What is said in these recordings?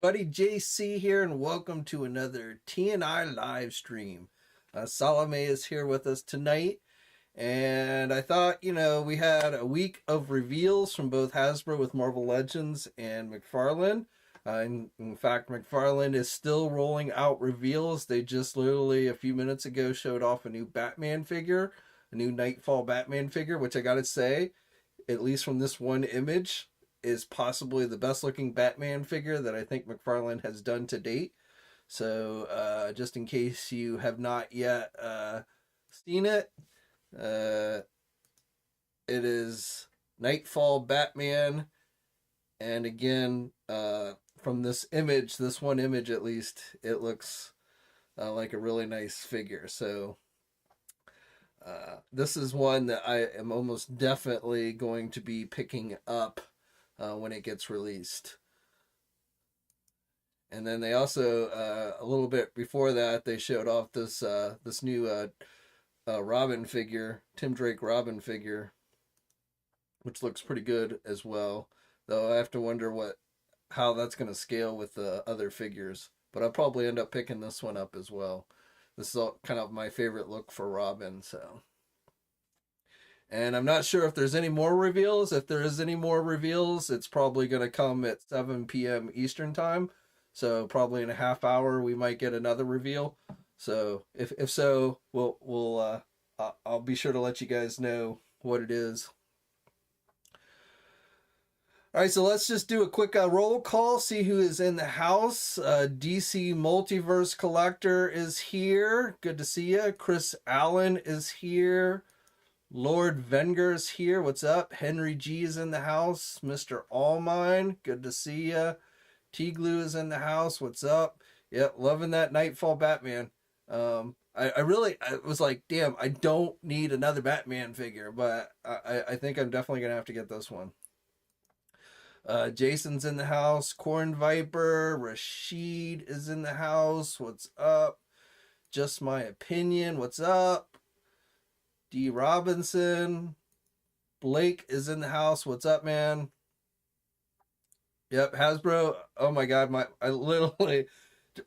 Buddy JC here, and welcome to another TNI live stream. Salome is here with us tonight, and I thought, we had a week of reveals from both Hasbro with Marvel Legends and McFarlane. In fact, McFarlane is still rolling out reveals. They just literally a few minutes ago showed off a new Batman figure, a new Nightfall Batman figure, which I gotta say, at least from this one image, is possibly the best looking Batman figure that I think McFarlane has done to date. So, just in case you have not yet seen it, uh, it is Nightfall Batman. And again, from this image, this one image at least, it looks like a really nice figure. So, this is one that I am almost definitely going to be picking up when it gets released. And then they also a little bit before that they showed off this new Robin figure, Tim Drake Robin figure, which looks pretty good as well. Though I have to wonder how that's going to scale with the other figures. But I'll probably end up picking this one up as well. This is kind of my favorite look for Robin, so. And I'm not sure if there's any more reveals. If there is any more reveals, it's probably going to come at 7 p.m. Eastern time. So probably in a half hour, we might get another reveal. So if so, I'll be sure to let you guys know what it is. All right, so let's just do a quick roll call, see who is in the house. DC Multiverse Collector is here. Good to see you. Chris Allen is here. Lord Venger's here. What's up? Henry G is in the house. Mr. Allmine, good to see ya. T-Glue is in the house. What's up? Yep, loving that Nightfall Batman. I was like, damn, I don't need another Batman figure, but I think I'm definitely gonna have to get this one. Jason's in the house. Corn Viper. Rashid is in the house. What's up? Just My Opinion. What's up? D. Robinson. Blake is in the house. What's up, man? Yep, Hasbro. Oh my God, I literally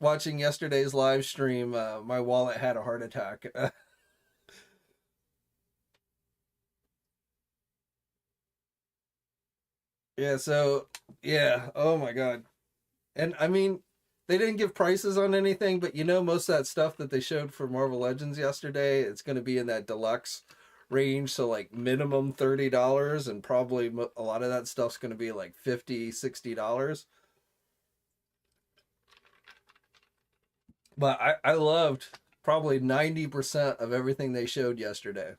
watching yesterday's live stream. My wallet had a heart attack. Yeah. So yeah. Oh my God. And I mean, they didn't give prices on anything, but most of that stuff that they showed for Marvel Legends yesterday, it's going to be in that deluxe range. So like minimum $30, and probably a lot of that stuff's going to be like $50, $60. But I loved probably 90% of everything they showed yesterday.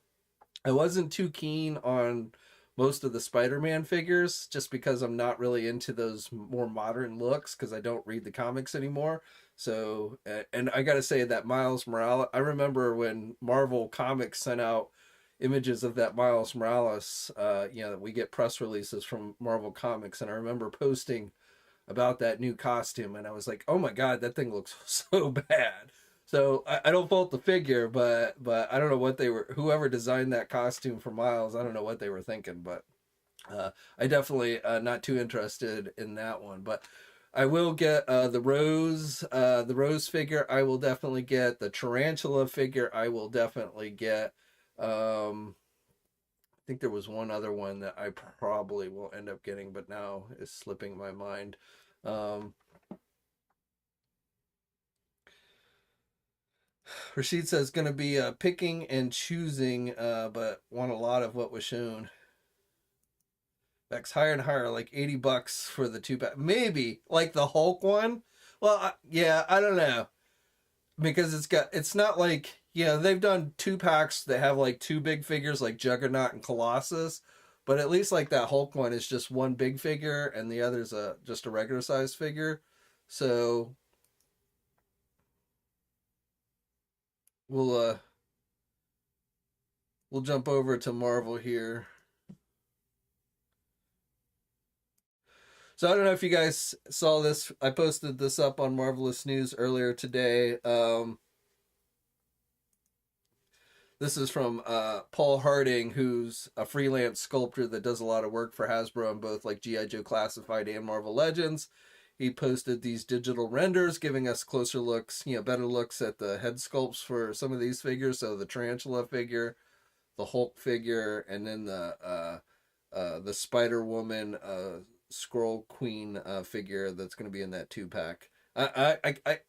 I wasn't too keen on most of the Spider-Man figures just because I'm not really into those more modern looks because I don't read the comics anymore. So, and I got to say that Miles Morales, I remember when Marvel Comics sent out images of that Miles Morales, we get press releases from Marvel Comics, and I remember posting about that new costume, and I was like, oh my God, that thing looks so bad. So I don't fault the figure, but I don't know what whoever designed that costume for Miles, I don't know what they were thinking, but I definitely not too interested in that one. But I will get the Rose figure. I will definitely get the Tarantula figure. I will definitely get. I think there was one other one that I probably will end up getting, but now is slipping my mind. Um, Rashid says going to be picking and choosing, but want a lot of what was shown. Beck's higher and higher, like $80 for the two pack. Maybe like the Hulk one. Well, yeah, I don't know, because it's not like, they've done two packs that have like two big figures like Juggernaut and Colossus, but at least like that Hulk one is just one big figure and the other's just a regular size figure. So we'll uh we'll jump over to Marvel here. So I don't know if you guys saw this. I posted this up on Marvelous News earlier today. This is from Paul Harding, who's a freelance sculptor that does a lot of work for Hasbro on both like G.I. Joe Classified and Marvel Legends. he posted these digital renders giving us closer looks, better looks at the head sculpts for some of these figures. So the tarantula figure, the Hulk figure, and then the Spider Woman Scroll Queen figure that's going to be in that 2-pack. I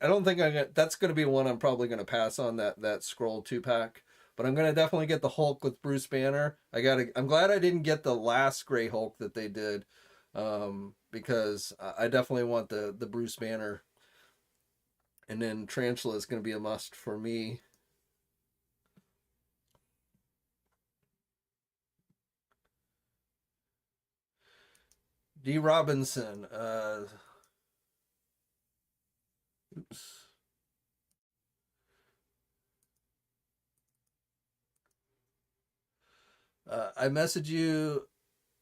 don't think that's going to be one I'm probably going to pass on, that Scroll 2-pack. But I'm going to definitely get the Hulk with Bruce Banner. I'm glad I didn't get the last Gray Hulk that they did, because I definitely want the Bruce Banner. And then Tarantula is going to be a must for me. D. Robinson. Oops. I messaged you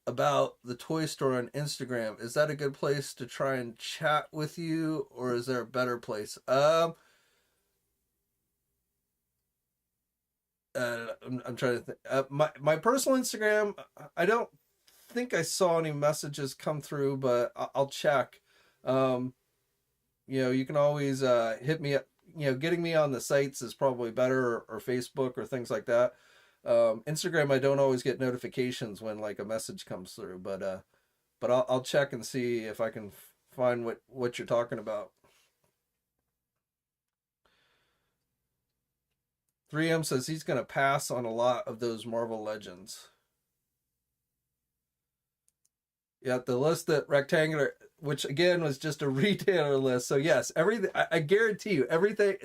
about the toy store on Instagram. Is that a good place to try and chat with you, or is there a better place? I'm trying to think. My personal Instagram, I don't think I saw any messages come through, but I'll check. You can always hit me up. Getting me on the sites is probably better, or Facebook or things like that. Instagram, I don't always get notifications when like a message comes through, but I'll check and see if I can find what you're talking about. 3M says he's going to pass on a lot of those Marvel Legends. Yeah, the list that Rectangular, which again was just a retailer list. So yes, everything, I guarantee you, everything,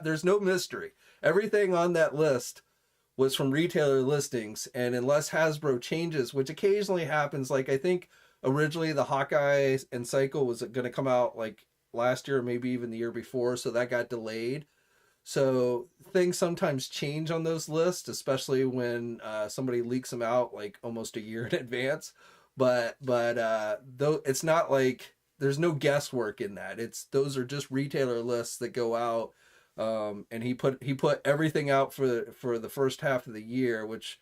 there's no mystery. Everything on that list was from retailer listings, and unless Hasbro changes, which occasionally happens, like I think originally the Hawkeye and Cycle was going to come out like last year, or maybe even the year before, so that got delayed. So things sometimes change on those lists, especially when somebody leaks them out like almost a year in advance. But though it's not like there's no guesswork in that. Those are just retailer lists that go out. And he put everything out for the first half of the year, which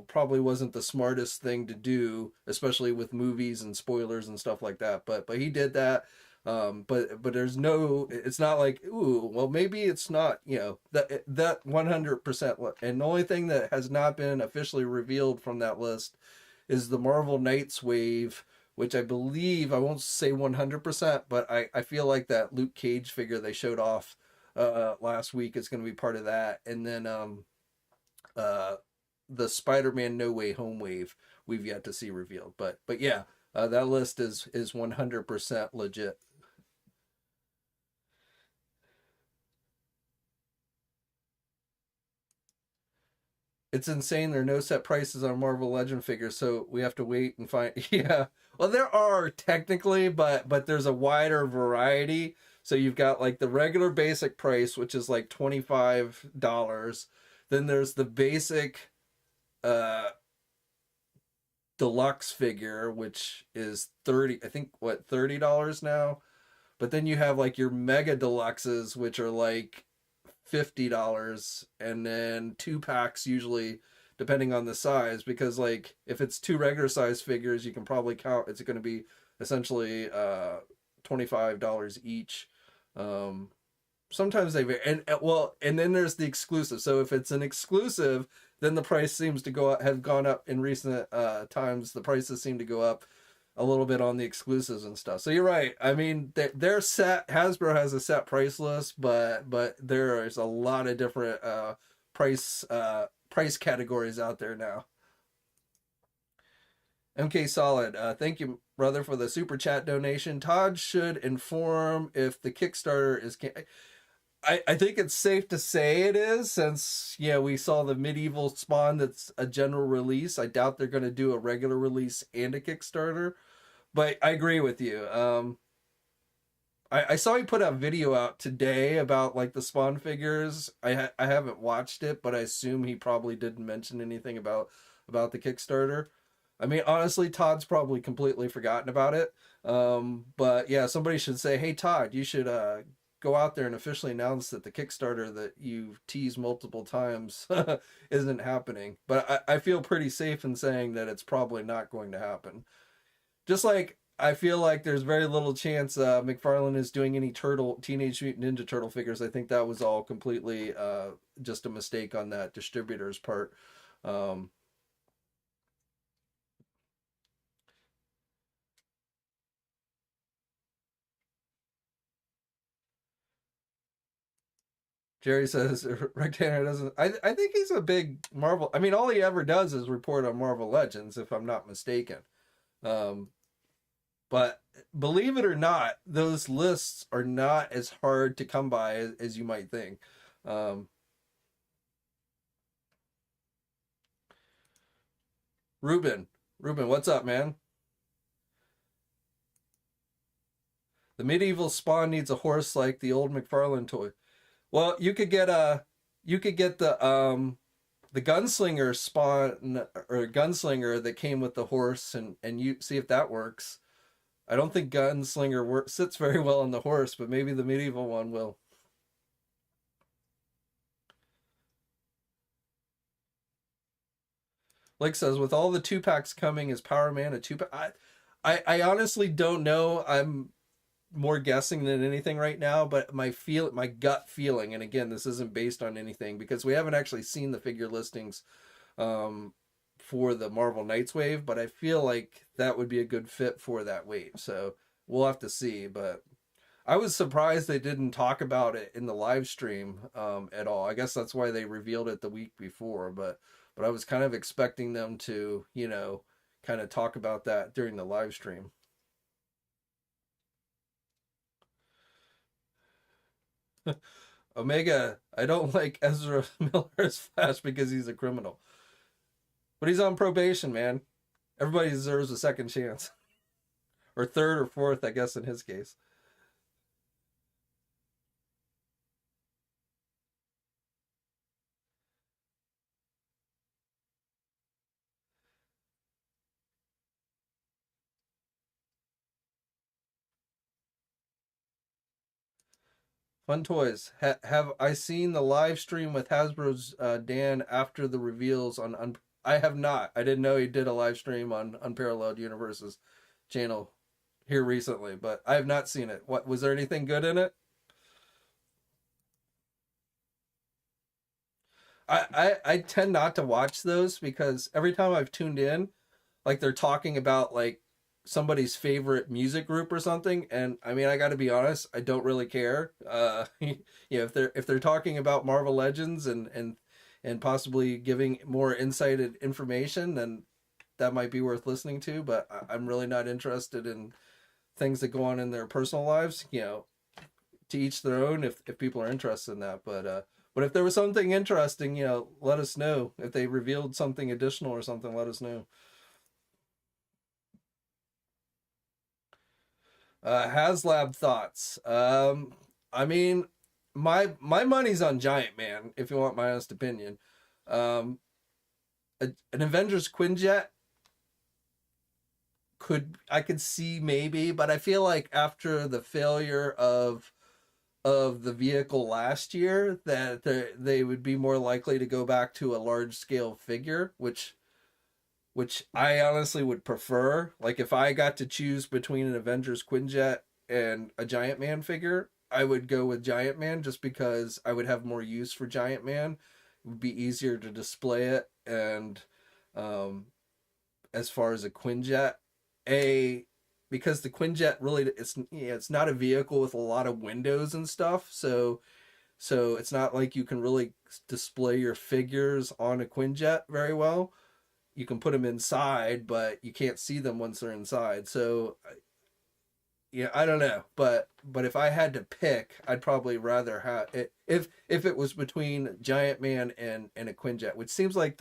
probably wasn't the smartest thing to do, especially with movies and spoilers and stuff like that. But he did that. But there's no, it's not like, ooh, well, maybe it's not, that 100%. And the only thing that has not been officially revealed from that list is the Marvel Knights wave, which I believe, I won't say 100%, but I feel like that Luke Cage figure they showed off last week is going to be part of that. And then the Spider-Man No Way Home wave we've yet to see revealed. But yeah, that list is 100% legit. It's insane. There are no set prices on Marvel Legend figures, so we have to wait and find. Yeah, well, there are technically, but there's a wider variety. So you've got like the regular basic price, which is like $25. Then there's the basic deluxe figure, which is 30. I think what, $30 now. But then you have like your mega deluxes, which are like $50, and then 2-packs usually, depending on the size, because like if it's 2 regular size figures, you can probably count it's going to be essentially $25 each. Sometimes they vary, and then there's the exclusive. So if it's an exclusive, then the price seems to have gone up in recent times. The prices seem to go up a little bit on the exclusives and stuff. So you're right. I mean, they're set. Hasbro has a set price list, but there is a lot of different price categories out there now. MK Solid, thank you, brother, for the super chat donation. Todd should inform if the Kickstarter is. I think it's safe to say it is, since we saw the medieval Spawn that's a general release. I doubt they're going to do a regular release and a Kickstarter. But I agree with you. I saw he put a video out today about like the Spawn figures. I haven't watched it, but I assume he probably didn't mention anything about the Kickstarter. I mean, honestly, Todd's probably completely forgotten about it. But yeah, somebody should say, "Hey, Todd, you should go out there and officially announce that the Kickstarter that you've teased multiple times isn't happening." But I feel pretty safe in saying that it's probably not going to happen. Just like I feel like there's very little chance McFarlane is doing any Teenage Mutant Ninja Turtle figures. I think that was all completely just a mistake on that distributor's part. Um, Jerry says Rick Tanner doesn't. I think he's a big Marvel. I mean, all he ever does is report on Marvel Legends, if I'm not mistaken. Um, but believe it or not, those lists are not as hard to come by as you might think. Um, Ruben, Ruben, what's up, man? The medieval Spawn needs a horse like the old McFarlane toy. Well, you could get the gunslinger Spawn or gunslinger that came with the horse, and you see if that works. I don't think gunslinger sits very well on the horse, but maybe the medieval one will. Like says, with all the two packs coming, is Power Man a two pack? I honestly don't know. I'm more guessing than anything right now, but my gut feeling, and again, this isn't based on anything because we haven't actually seen the figure listings um, for the Marvel Knights wave, but I feel like that would be a good fit for that wave. So we'll have to see. But I was surprised they didn't talk about it in the live stream at all. I guess that's why they revealed it the week before, but I was kind of expecting them to, kind of talk about that during the live stream. Omega, I don't like Ezra Miller's Flash because he's a criminal. But he's on probation, man. Everybody deserves a second chance. Or third or fourth, I guess, in his case. Fun toys. Have I seen the live stream with Hasbro's Dan after the reveals on I have not. I didn't know he did a live stream on Unparalleled Universes channel here recently, but I have not seen it. What was there anything good in it? I tend not to watch those because every time I've tuned in, like they're talking about like somebody's favorite music group or something, and I mean I got to be honest, I don't really care. If they're talking about Marvel Legends and possibly giving more insighted information, then that might be worth listening to. But I'm really not interested in things that go on in their personal lives. To each their own. If people are interested in that, but if there was something interesting, let us know. If they revealed something additional or something, let us know. Haslab thoughts. I mean, my money's on Giant Man. If you want my honest opinion, um, an Avengers Quinjet I could see maybe, but I feel like after the failure of the vehicle last year, that they would be more likely to go back to a large scale figure, which I honestly would prefer. Like if I got to choose between an Avengers Quinjet and a Giant Man figure, I would go with Giant Man just because I would have more use for Giant Man. It would be easier to display it, and um, as far as a Quinjet, a because the Quinjet really it's not a vehicle with a lot of windows and stuff, so it's not like you can really display your figures on a Quinjet very well. You can put them inside, but you can't see them once they're inside. So yeah, I don't know, but if I had to pick, I'd probably rather have it if it was between Giant Man and a Quinjet, which seems like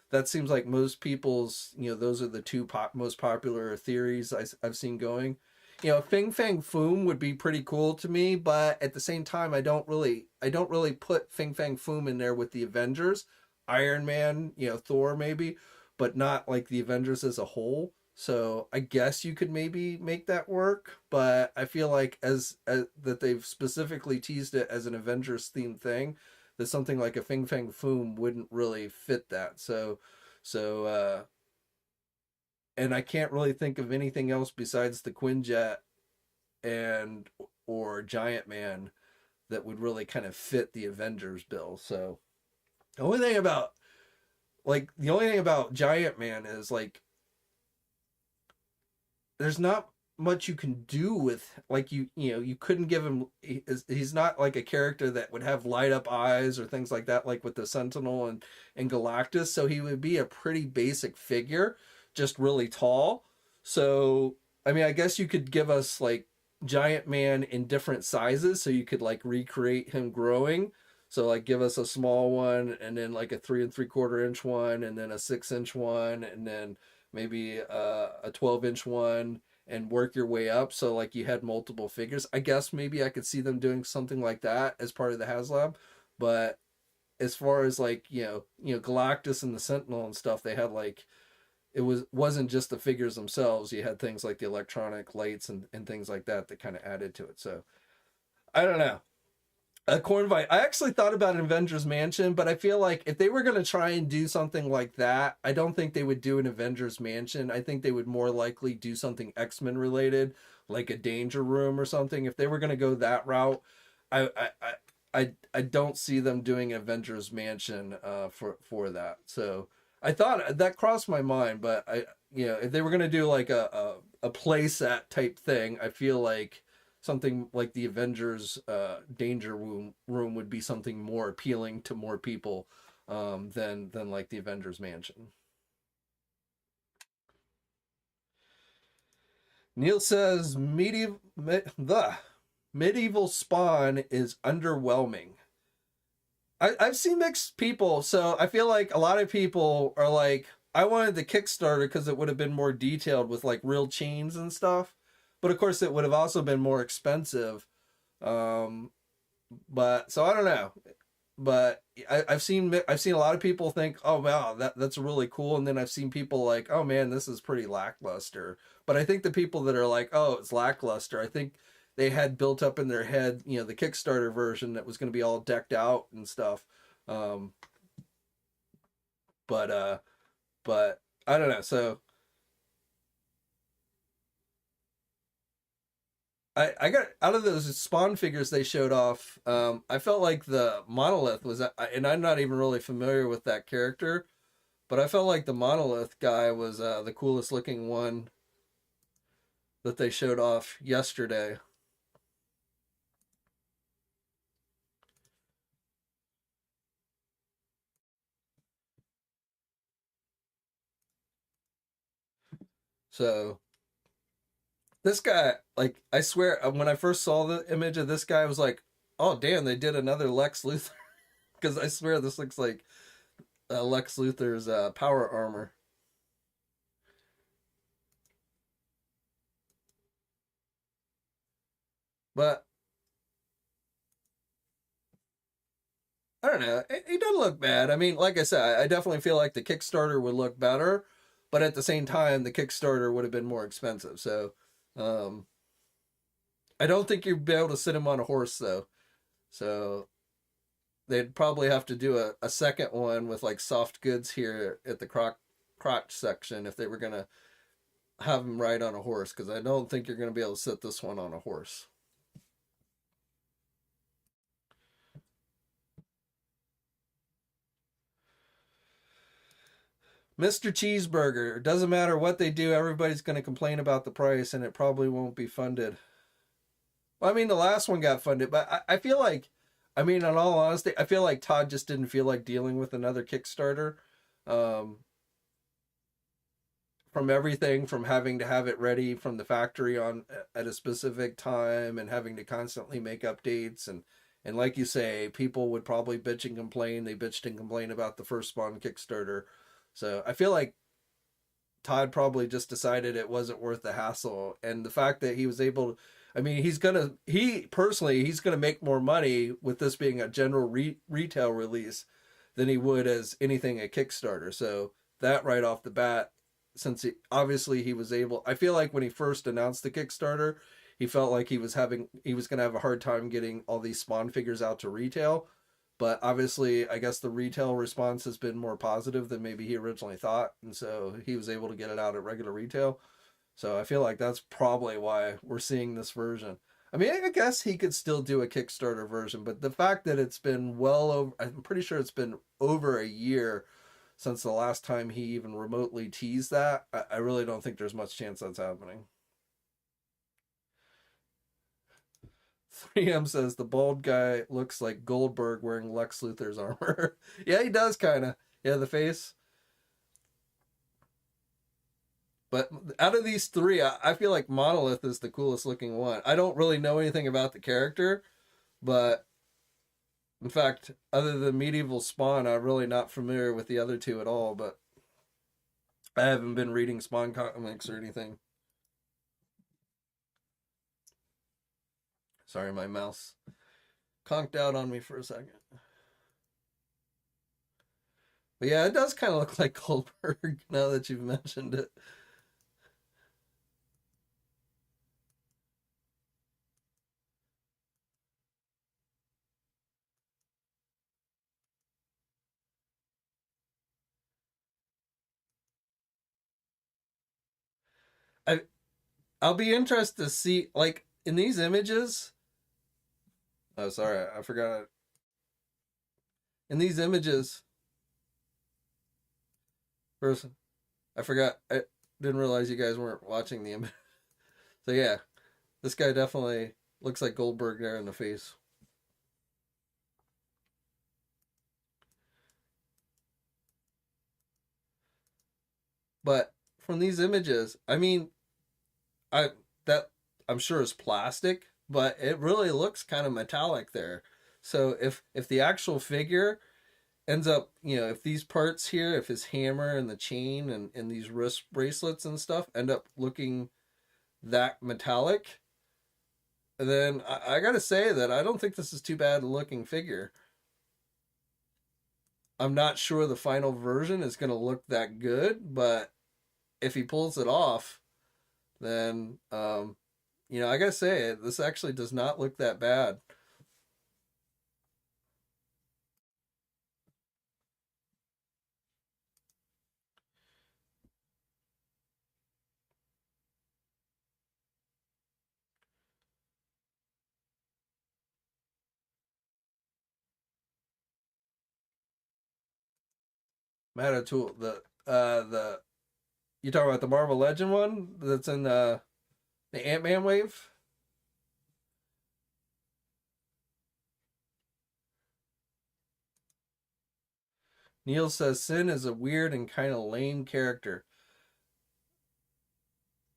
that seems like most people's, those are the two most popular theories I've seen going. Fing Fang Foom would be pretty cool to me, but at the same time, I don't really put Fing Fang Foom in there with the Avengers, Iron Man, Thor maybe, but not like the Avengers as a whole. So I guess you could maybe make that work, but I feel like as that they've specifically teased it as an Avengers themed thing, that something like a Fing Fang Foom wouldn't really fit that. So and I can't really think of anything else besides the Quinjet and or Giant Man that would really kind of fit the Avengers bill. So the only thing about Giant Man is like there's not much you can do with like you couldn't give him he's not like a character that would have light up eyes or things like that like with the Sentinel and Galactus, so he would be a pretty basic figure, just really tall. So I mean, I guess you could give us like Giant Man in different sizes, so you could like recreate him growing. So like give us a small one, and then like a 3 3/4 inch one, and then a 6 inch one, and then maybe a 12 inch one, and work your way up. So like you had multiple figures. I guess maybe I could see them doing something like that as part of the Haslab. But as far as like Galactus and the Sentinel and stuff, they had like wasn't just the figures themselves. You had things like the electronic lights and things like that that kind of added to it. So I don't know. A Cornvite. I actually thought about Avengers Mansion, but I feel like if they were going to try and do something like that, I don't think they would do an Avengers Mansion. I think they would more likely do something X-Men related, like a Danger Room or something. If they were going to go that route, I I don't see them doing Avengers Mansion for that. So I thought that crossed my mind, but if they were going to do like a play set type thing, I feel like something like the Avengers Danger Room would be something more appealing to more people than like the Avengers Mansion. Neil says the medieval Spawn is underwhelming. I've seen mixed people, so I feel like a lot of people are like, I wanted the Kickstarter because it would have been more detailed with like real chains and stuff. But of course, it would have also been more expensive. But so I don't know. But I've seen a lot of people think, oh wow, that's really cool, and then I've seen people like, oh man, this is pretty lackluster. But I think the people that are like, oh, it's lackluster, I think they had built up in their head, the Kickstarter version that was going to be all decked out and stuff. Um, but I don't know. So I got out of those Spawn figures they showed off. I felt like the Monolith was, and I'm not even really familiar with that character, but I felt like the Monolith guy was the coolest looking one that they showed off yesterday. So this guy, like, I swear, when I first saw the image of this guy, I was like, oh damn, they did another Lex Luthor, because I swear this looks like Lex Luthor's power armor. But I don't know. It doesn't look bad. I mean, like I said, I definitely feel like the Kickstarter would look better, but at the same time, the Kickstarter would have been more expensive. So, um, I don't think you'd be able to sit him on a horse though. So they'd probably have to do a second one with like soft goods here at the crotch section if they were gonna have him ride on a horse, because I don't think you're gonna be able to sit this one on a horse. Mr. Cheeseburger, it doesn't matter what they do, everybody's going to complain about the price and it probably won't be funded. Well, I mean, the last one got funded, but I feel like, I mean, in all honesty, I feel like Todd just didn't feel like dealing with another Kickstarter. Um, from everything from having to have it ready from the factory on at a specific time and having to constantly make updates and like you say, people would probably bitch and complain. They bitched and complained about the first Spawn Kickstarter. So I feel like Todd probably just decided it wasn't worth the hassle. And the fact that he was able to, I mean, he's gonna make more money with this being a general retail release than he would as anything at Kickstarter. So that right off the bat, since obviously he was able, I feel like when he first announced the Kickstarter, he felt like he was going to have a hard time getting all these Spawn figures out to retail. But obviously, I guess the retail response has been more positive than maybe he originally thought, and so he was able to get it out at regular retail. So I feel like that's probably why we're seeing this version. I mean, I guess he could still do a Kickstarter version, but the fact that it's been well over, I'm pretty sure it's been over a year since the last time he even remotely teased that, I really don't think there's much chance that's happening. 3M says the bald guy looks like Goldberg wearing Lex Luthor's armor. Yeah, he does kind of. Yeah, the face. But out of these three, I feel like Monolith is the coolest looking one. I don't really know anything about the character, but in fact, other than Medieval Spawn, I'm really not familiar with the other two at all, but I haven't been reading Spawn comics or anything. Sorry, my mouse conked out on me for a second. But yeah, it does kind of look like Goldberg now that you've mentioned it. I I'll be interested to see, like, in these images. Oh, sorry, I forgot. In these images, first, I forgot. I didn't realize you guys weren't watching the image. So yeah, this guy definitely looks like Goldberg there in the face. But from these images, I mean, I that I'm sure is plastic, but it really looks kind of metallic there. So if the actual figure ends up, if these parts here, if his hammer and the chain and these wrist bracelets and stuff end up looking that metallic, then I gotta say that I don't think this is too bad a looking figure. I'm not sure the final version is gonna look that good, but if he pulls it off, then I gotta say this actually does not look that bad. Matatool, the you talking about the Marvel Legend one that's in the Ant-Man wave? Neil says Sin is a weird and kind of lame character.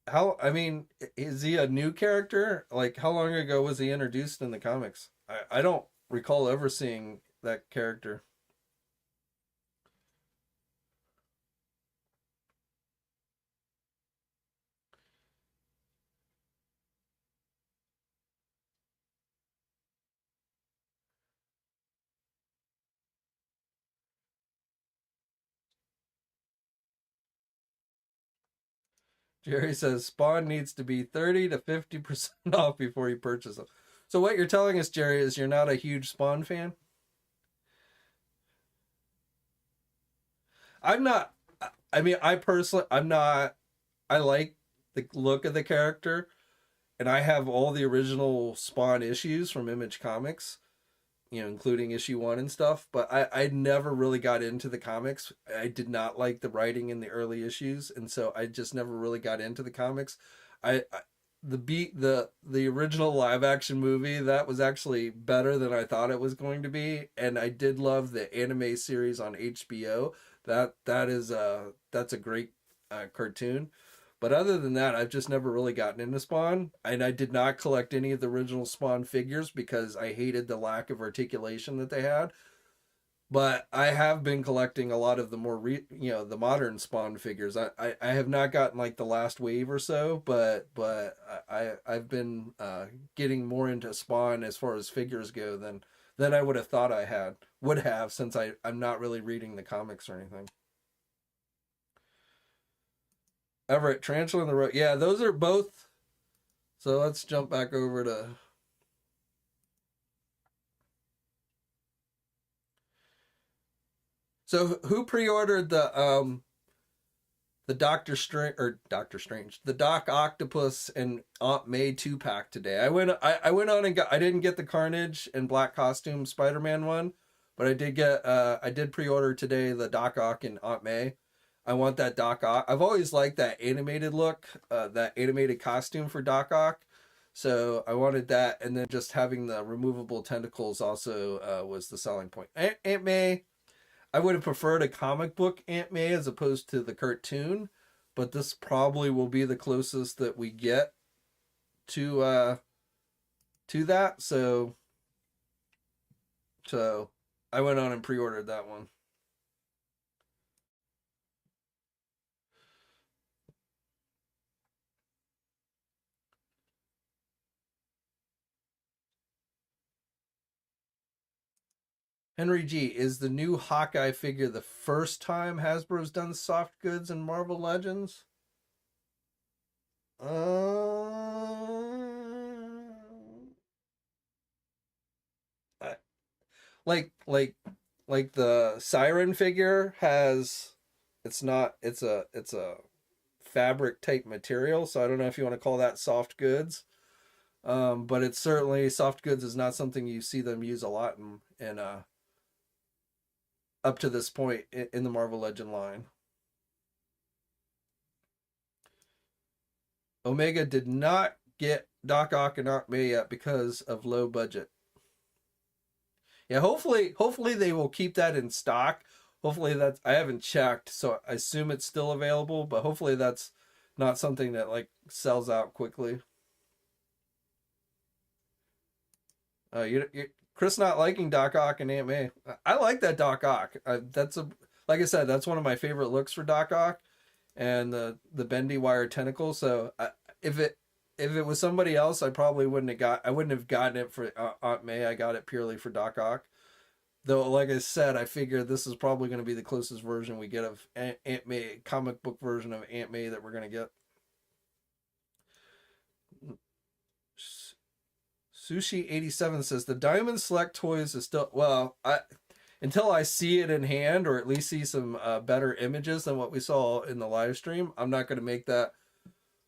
I mean, is he a new character? Like, how long ago was he introduced in the comics? I don't recall ever seeing that character. Jerry says Spawn needs to be 30 to 50% off before you purchase them. So what you're telling us, Jerry, is you're not a huge Spawn fan? I'm not. I mean, I personally, I'm not. I like the look of the character, and I have all the original Spawn issues from Image Comics, including issue one and stuff. But I never really got into the comics. I did not like the writing in the early issues, and so I just never really got into the comics. I the original live action movie, that was actually better than I thought it was going to be, and I did love the anime series on HBO. That's a great cartoon. But other than that, I've just never really gotten into Spawn, and I did not collect any of the original Spawn figures because I hated the lack of articulation that they had. But I have been collecting a lot of the the modern Spawn figures. I have not gotten like the last wave or so, but I've been getting more into Spawn as far as figures go than I would have thought I would have, since I'm not really reading the comics or anything. Everett, Tarantula in the Road. Yeah, those are both. So let's jump back over to. So who pre-ordered the Doctor Strange, the Doc Octopus and Aunt May 2-pack today? I went on and got, I didn't get the Carnage and Black Costume Spider-Man one, but I did pre-order today the Doc Ock and Aunt May. I want that Doc Ock. I've always liked that animated look, that animated costume for Doc Ock. So I wanted that, and then just having the removable tentacles also was the selling point. Aunt May, I would have preferred a comic book Aunt May as opposed to the cartoon, but this probably will be the closest that we get to that. So I went on and pre-ordered that one. Henry G, is the new Hawkeye figure the first time Hasbro's done soft goods in Marvel Legends? I, like like like the Siren figure has, it's a fabric type material, so I don't know if you want to call that soft goods. But it's certainly, soft goods is not something you see them use a lot in up to this point in the Marvel Legend line. Omega did not get Doc Ock and Aunt May yet because of low budget. Yeah, hopefully they will keep that in stock. Hopefully that's, I haven't checked, so I assume it's still available, but hopefully that's not something that like sells out quickly. You Chris not liking Doc Ock and Aunt May. I like that Doc Ock. That's a, like I said, that's one of my favorite looks for Doc Ock, and the bendy wire tentacle. So if it was somebody else, I wouldn't have gotten it for Aunt May. I got it purely for Doc Ock. Though, like I said, I figure this is probably going to be the closest version we get of Aunt May, comic book version of Aunt May that we're going to get. Sushi87 says the Diamond Select toys is still, well, until I see it in hand, or at least see some better images than what we saw in the live stream, I'm not going to make that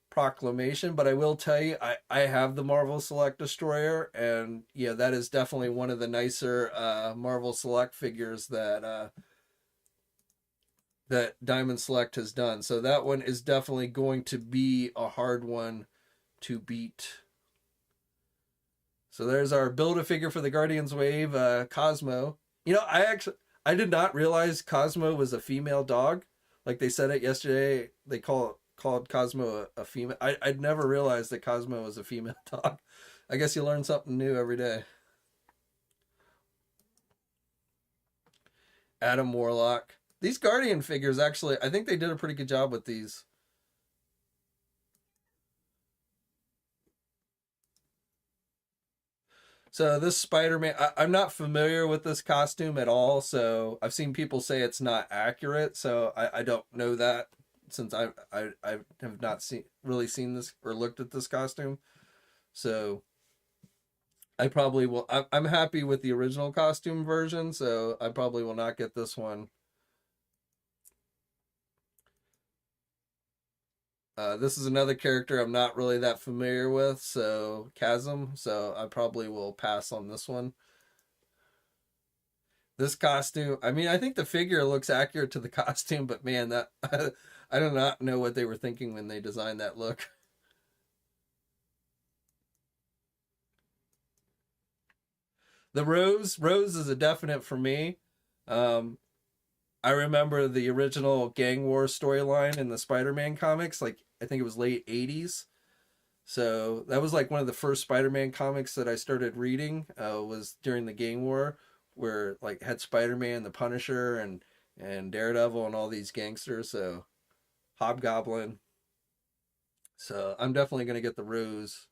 proclamation. But I will tell you, I have the Marvel Select Destroyer, and yeah, that is definitely one of the nicer Marvel Select figures that that Diamond Select has done. So that one is definitely going to be a hard one to beat. So there's our Build-A-Figure for the Guardians Wave, Cosmo. You know, I did not realize Cosmo was a female dog. Like they said it yesterday, they called Cosmo a female. I'd never realized that Cosmo was a female dog. I guess you learn something new every day. Adam Warlock. These Guardian figures, actually, I think they did a pretty good job with these. So this Spider-Man, I'm not familiar with this costume at all. So I've seen people say it's not accurate. So I don't know that, since I have not really seen this or looked at this costume. So I probably will. I'm happy with the original costume version, so I probably will not get this one. This is another character I'm not really that familiar with, so Chasm, so I probably will pass on this one. This costume, I mean, I think the figure looks accurate to the costume, but man, that I do not know what they were thinking when they designed that look. The Rose is a definite for me. Um, I remember the original Gang War storyline in the Spider-Man comics, like I think it was late 80s. So that was like one of the first Spider-Man comics that I started reading, was during the Gang War, where like had Spider-Man, the Punisher, and Daredevil and all these gangsters. So Hobgoblin. So I'm definitely gonna get the Rose.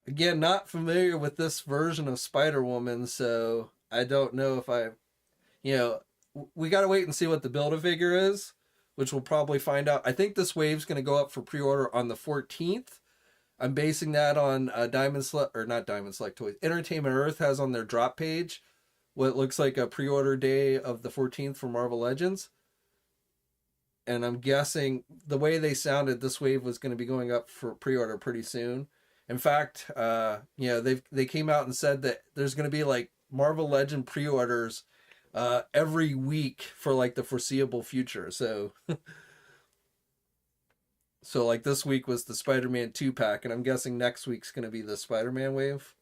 Again, not familiar with this version of Spider-Woman, so I don't know if you know, we got to wait and see what the Build-A-Figure is, which we'll probably find out. I think this wave's going to go up for pre-order on the 14th. I'm basing that on not Diamond Select Toys. Entertainment Earth has on their drop page what looks like a pre-order day of the 14th for Marvel Legends. And I'm guessing the way they sounded, this wave was going to be going up for pre-order pretty soon. In fact, they came out and said that there's going to be like Marvel Legend pre-orders every week for like the foreseeable future. So so like this week was the Spider-Man 2-pack, and I'm guessing next week's going to be the Spider-Man wave.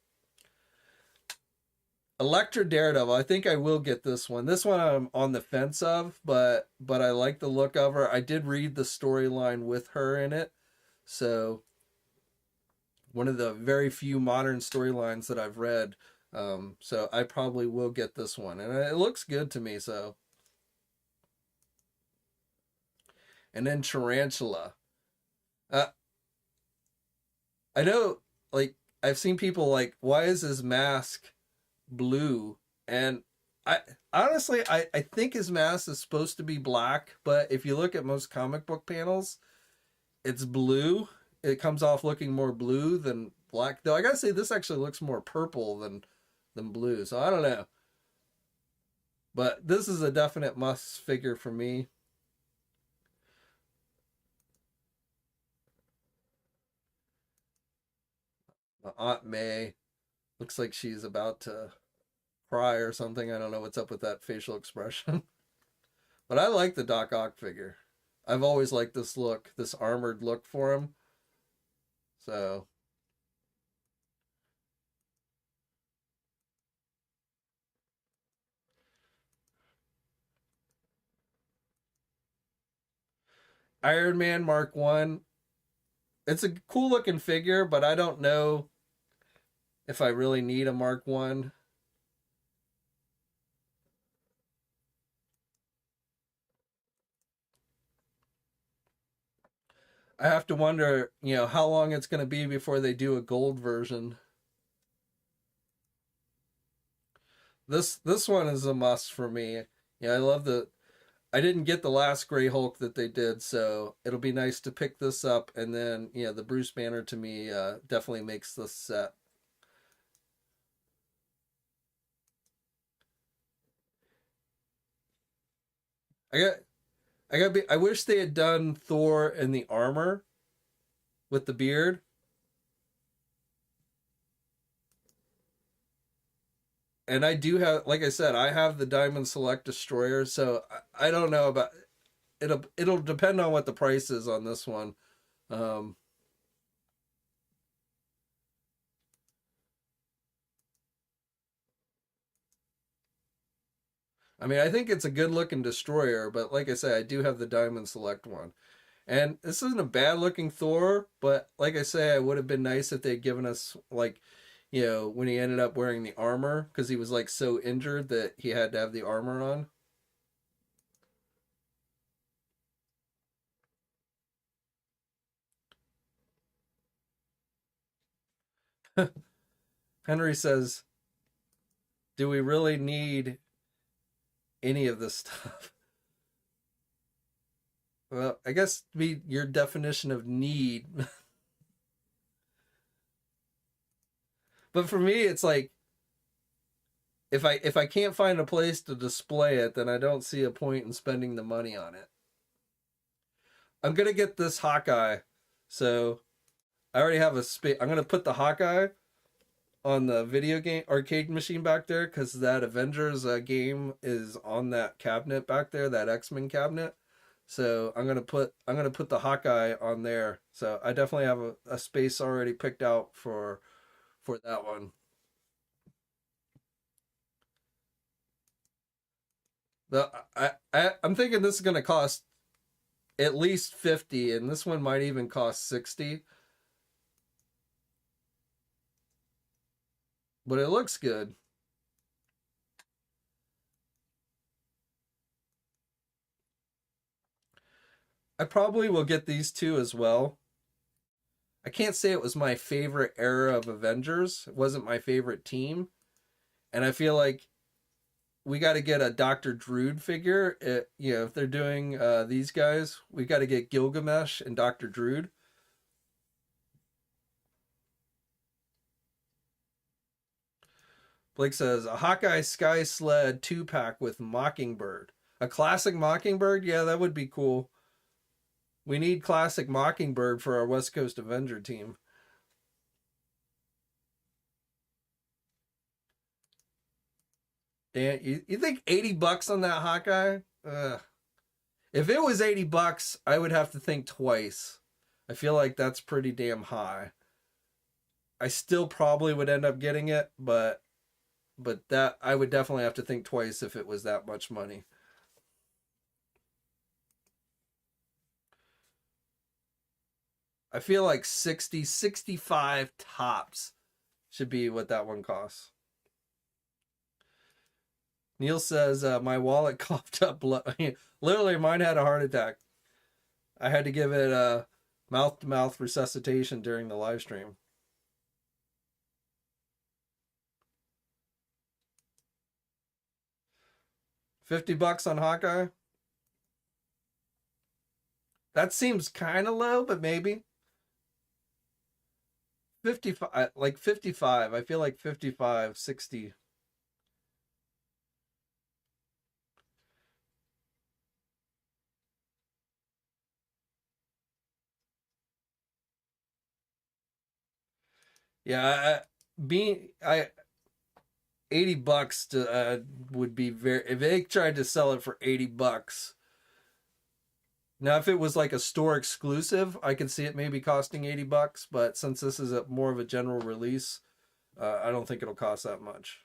Elektra Daredevil, I think I will get this one. This one I'm on the fence of, but I like the look of her. I did read the storyline with her in it. So one of the very few modern storylines that I've read. So I probably will get this one. And it looks good to me, so. And then Tarantula. I know, like, I've seen people like, why is his mask blue? And I honestly I think his mask is supposed to be black, but if you look at most comic book panels, it's blue. It comes off looking more blue than black. Though I gotta say this actually looks more purple than blue. So I don't know. But this is a definite must figure for me. Aunt May looks like she's about to cry or something. I don't know what's up with that facial expression. But I like the Doc Ock figure. I've always liked this look, this armored look for him. So Iron Man Mark 1. It's a cool looking figure, but I don't know if I really need a Mark 1. I have to wonder, how long it's going to be before they do a gold version. This one is a must for me. I love I didn't get the last Grey Hulk that they did, so it'll be nice to pick this up. And then, the Bruce Banner to me definitely makes this set. I wish they had done Thor in the armor with the beard. And I do have, like I said, I have the Diamond Select Destroyer, so I don't know about it'll depend on what the price is on this one. Um, I mean, I think it's a good looking Destroyer, but like I said, I do have the Diamond Select one. And this isn't a bad looking Thor, but like I say, it would have been nice if they'd given us like, when he ended up wearing the armor, because he was like so injured that he had to have the armor on. Henry says, do we really need any of this stuff? Well, I guess be your definition of need. But for me, it's like if I can't find a place to display it, then I don't see a point in spending the money on it. I'm gonna get this Hawkeye, so I already have a space. I'm gonna put the Hawkeye on the video game arcade machine back there because that Avengers game is on that cabinet back there, that X-Men cabinet. So I'm gonna put the Hawkeye on there. So I definitely have a space already picked out for that one. I'm thinking this is gonna cost at least 50, and this one might even cost 60. But it looks good. I probably will get these two as well. I can't say it was my favorite era of Avengers. It wasn't my favorite team. And I feel like we got to get a Dr. Druid figure. If they're doing these guys, we got to get Gilgamesh and Dr. Druid. Blake says a Hawkeye Sky Sled 2-pack with Mockingbird. A classic Mockingbird? Yeah, that would be cool. We need classic Mockingbird for our West Coast Avenger team. Dan, you think $80 on that Hawkeye? If it was $80, I would have to think twice. I feel like that's pretty damn high. I still probably would end up getting it, but that I would definitely have to think twice if it was that much money. I feel like 60, 65 tops should be what that one costs. Neil says, my wallet coughed up blood. Literally, mine had a heart attack. I had to give it a mouth-to-mouth resuscitation during the live stream. $50 on Hawkeye? That seems kind of low, but maybe. 55, like 55. I feel like 55, 60. Yeah, $80 to would be very, if they tried to sell it for $80. Now, if it was like a store exclusive, I could see it maybe costing $80, but since this is more of a general release, I don't think it'll cost that much.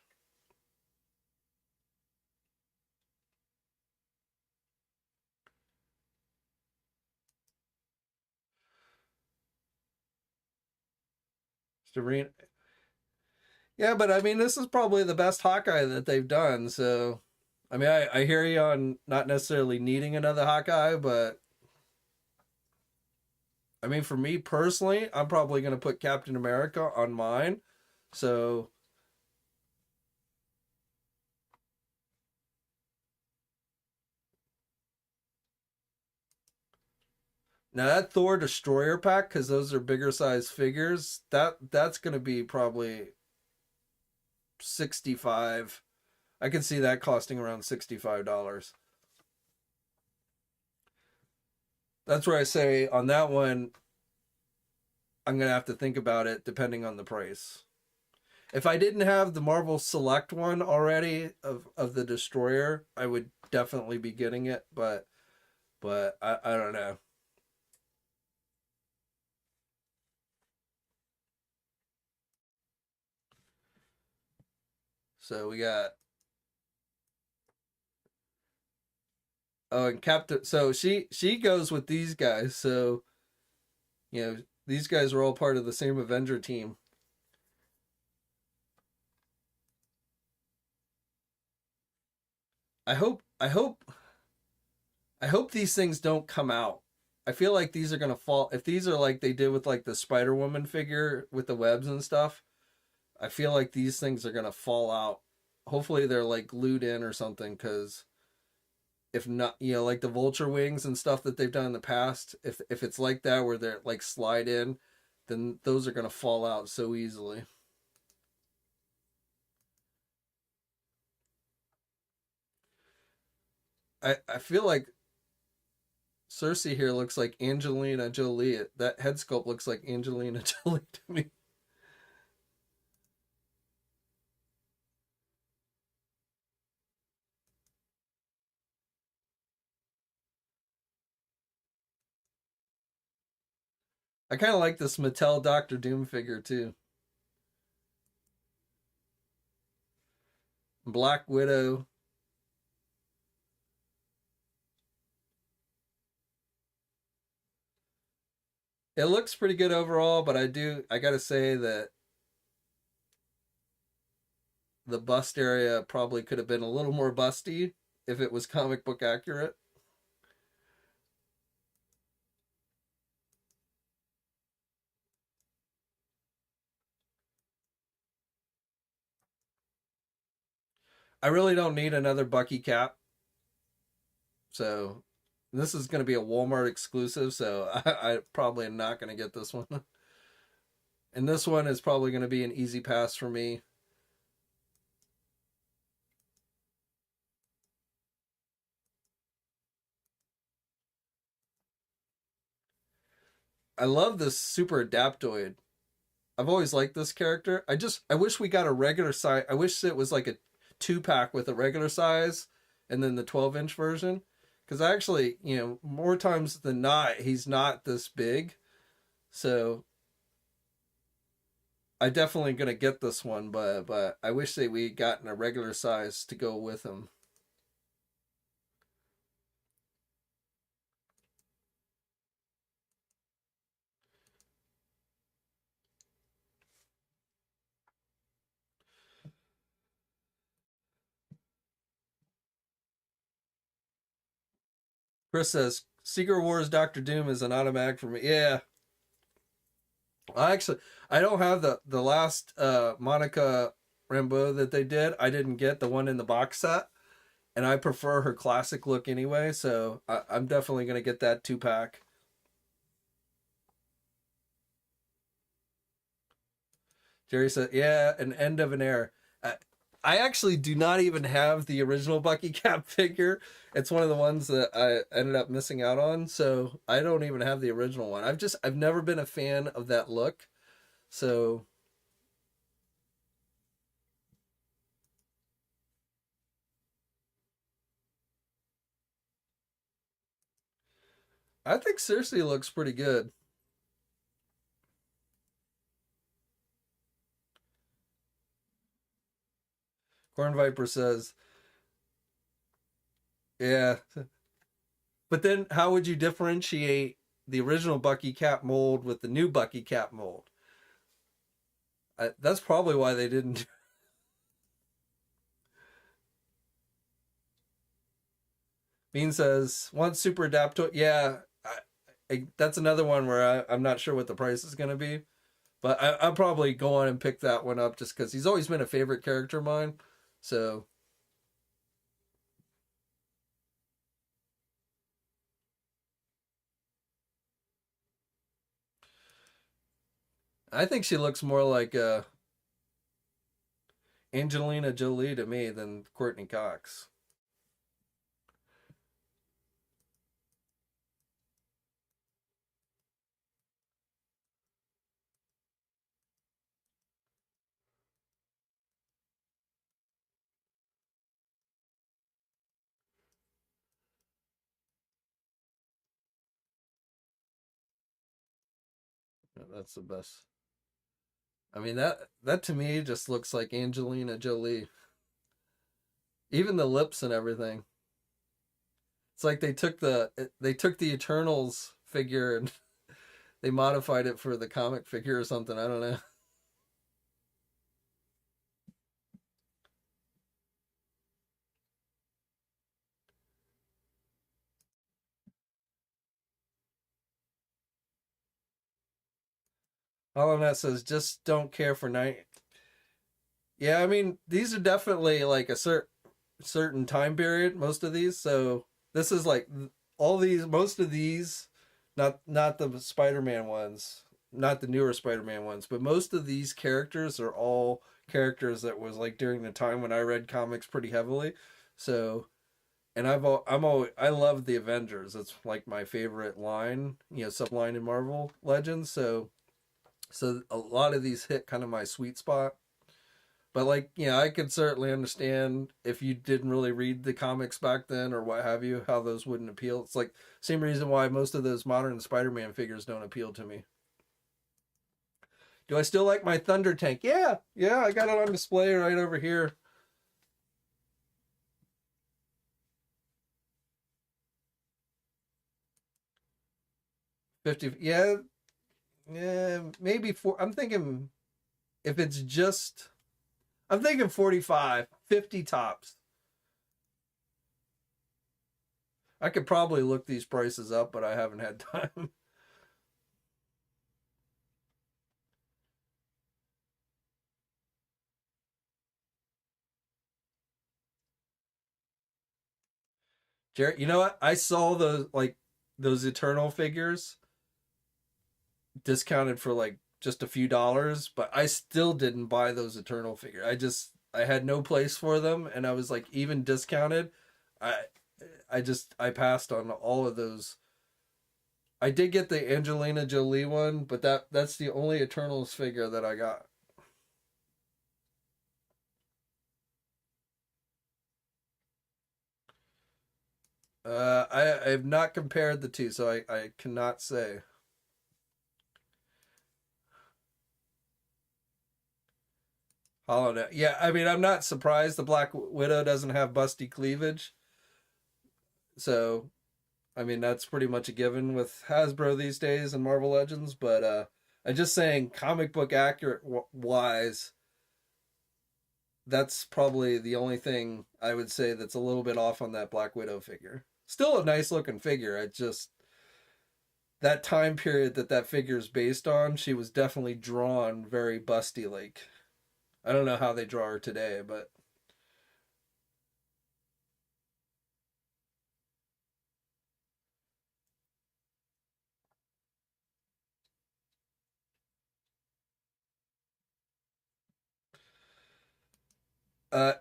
Serene. Yeah, but I mean, this is probably the best Hawkeye that they've done. So, I mean, I hear you on not necessarily needing another Hawkeye, but I mean, for me personally, I'm probably going to put Captain America on mine. So, now that Thor Destroyer pack, because those are bigger size figures, that's going to be probably 65. I can see that costing around $65. That's where I say on that one, I'm going to have to think about it depending on the price. If I didn't have the Marvel Select one already of the Destroyer, I would definitely be getting it, but I don't know. So we got, oh, and Captain, so she goes with these guys. So, you know, these guys are all part of the same Avenger team. I hope these things don't come out. I feel like these are gonna fall. If these are like they did with like the Spider-Woman figure with the webs and stuff, I feel like these things are gonna fall out. Hopefully they're like glued in or something, because if not, you know, like the vulture wings and stuff that they've done in the past, if it's like that where they're like slide in, then those are gonna fall out so easily. I feel like Cersei here looks like Angelina Jolie. That head sculpt looks like Angelina Jolie to me. I kind of like this Mattel Doctor Doom figure too. Black Widow. It looks pretty good overall, but I gotta say that the bust area probably could have been a little more busty if it was comic book accurate. I really don't need another Bucky cap. So this is going to be a Walmart exclusive, so I probably am not going to get this one. And this one is probably going to be an easy pass for me. I love this super adaptoid. I've always liked this character. I wish we got a regular size. I wish it was like a 2-pack with a regular size and then the 12-inch version. Because actually, more times than not, he's not this big. So I definitely gonna get this one, but I wish that we gotten a regular size to go with him. Chris says Secret Wars Doctor Doom is an automatic for me. Yeah, I don't have the last Monica Rambeau that they did. I didn't get the one in the box set, and I prefer her classic look anyway. So I'm definitely gonna get that 2-pack. Jerry said, "Yeah, an end of an era." I actually do not even have the original Bucky Cap figure. It's one of the ones that I ended up missing out on, so I don't even have the original one. I've never been a fan of that look. So I think Cersei looks pretty good. Corn Viper says, "Yeah." But then how would you differentiate the original Bucky Cap mold with the new Bucky Cap mold? That's probably why they didn't. Bean says, "Want Super Adapto?" Yeah, that's another one where I'm not sure what the price is going to be. But I'll probably go on and pick that one up just because he's always been a favorite character of mine. So I think she looks more like Angelina Jolie to me than Courtney Cox. That's the best. I mean that to me just looks like Angelina Jolie. Even the lips and everything. It's like they took the Eternals figure and they modified it for the comic figure or something. I don't know. All of that says just don't care for night. Yeah, I mean these are definitely like a certain time period. Most of these, so this is like all these. Most of these, not the Spider-Man ones, not the newer Spider-Man ones, but most of these characters are all characters that was like during the time when I read comics pretty heavily. So and I love the Avengers. It's like my favorite line, subline in Marvel Legends. So a lot of these hit kind of my sweet spot. But like, I could certainly understand if you didn't really read the comics back then or what have you, how those wouldn't appeal. It's like same reason why most of those modern Spider-Man figures don't appeal to me. Do I still like my Thunder Tank? Yeah, yeah, I got it on display right over here. 50, yeah, yeah, maybe four. I'm thinking if it's just, I'm thinking 45, 50 tops. I could probably look these prices up, but I haven't had time. Jared, you know what? I saw those Eternal figures discounted for like just a few dollars, but I still didn't buy those Eternal figures. I had no place for them, and I was like even discounted. I I passed on all of those I did get the Angelina Jolie one, but that's the only Eternals figure that I got. I have not compared the two, so I cannot say. Hollow Knight. Yeah, I mean, I'm not surprised the Black Widow doesn't have busty cleavage. So, I mean, that's pretty much a given with Hasbro these days and Marvel Legends. But I'm just saying, comic book accurate wise, that's probably the only thing I would say that's a little bit off on that Black Widow figure. Still a nice looking figure. I just that time period that figure is based on, she was definitely drawn very busty. Like I don't know how they draw her today, but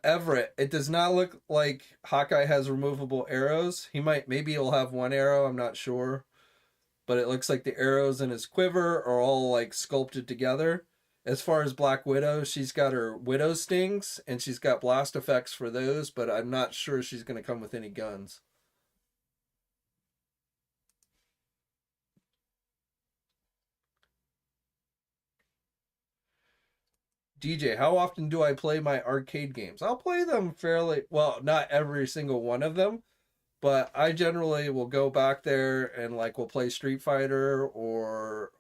Everett, it does not look like Hawkeye has removable arrows. He might, maybe he'll have one arrow. I'm not sure, but it looks like the arrows in his quiver are all like sculpted together. As far as Black Widow, she's got her Widow stings and she's got blast effects for those, but I'm not sure she's going to come with any guns. DJ, how often do I play my arcade games? I'll play them fairly well, not every single one of them, but I generally will go back there and like we'll play Street Fighter or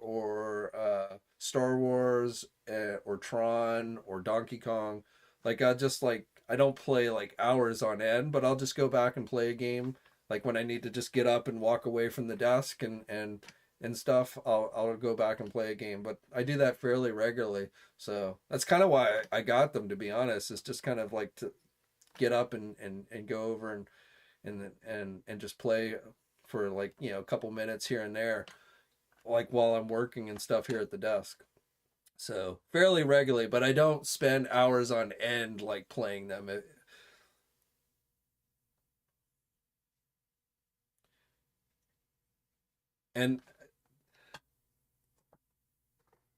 Star Wars or Tron or Donkey Kong. Like I just like I don't play like hours on end, but I'll just go back and play a game. Like when I need to just get up and walk away from the desk and stuff, I'll go back and play a game. But I do that fairly regularly, so that's kind of why I got them. To be honest, it's just kind of like to get up and go over and just play for like a couple minutes here and there, like while I'm working and stuff here at the desk. So fairly regularly, but I don't spend hours on end like playing them. And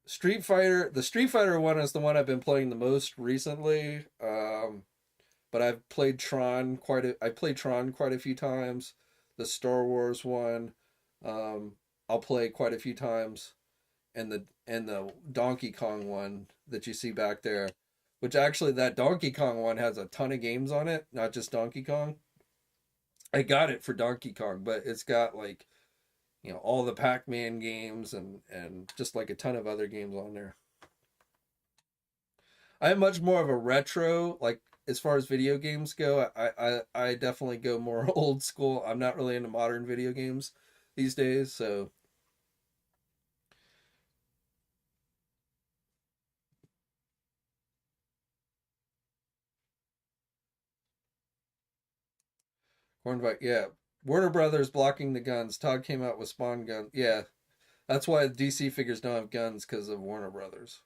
the Street Fighter one is the one I've been playing the most recently. But I played Tron quite a few times. The Star Wars one, um, I'll play quite a few times, and the Donkey Kong one that you see back there, which actually that Donkey Kong one has a ton of games on it, not just Donkey Kong. I got it for Donkey Kong, but it's got like all the Pac-Man games and just like a ton of other games on there. I'm much more of a retro, like as far as video games go. I definitely go more old school. I'm not really into modern video games these days. So Cornbite, yeah. Warner Brothers blocking the guns. Todd came out with Spawn gun. Yeah, that's why DC figures don't have guns because of Warner Brothers.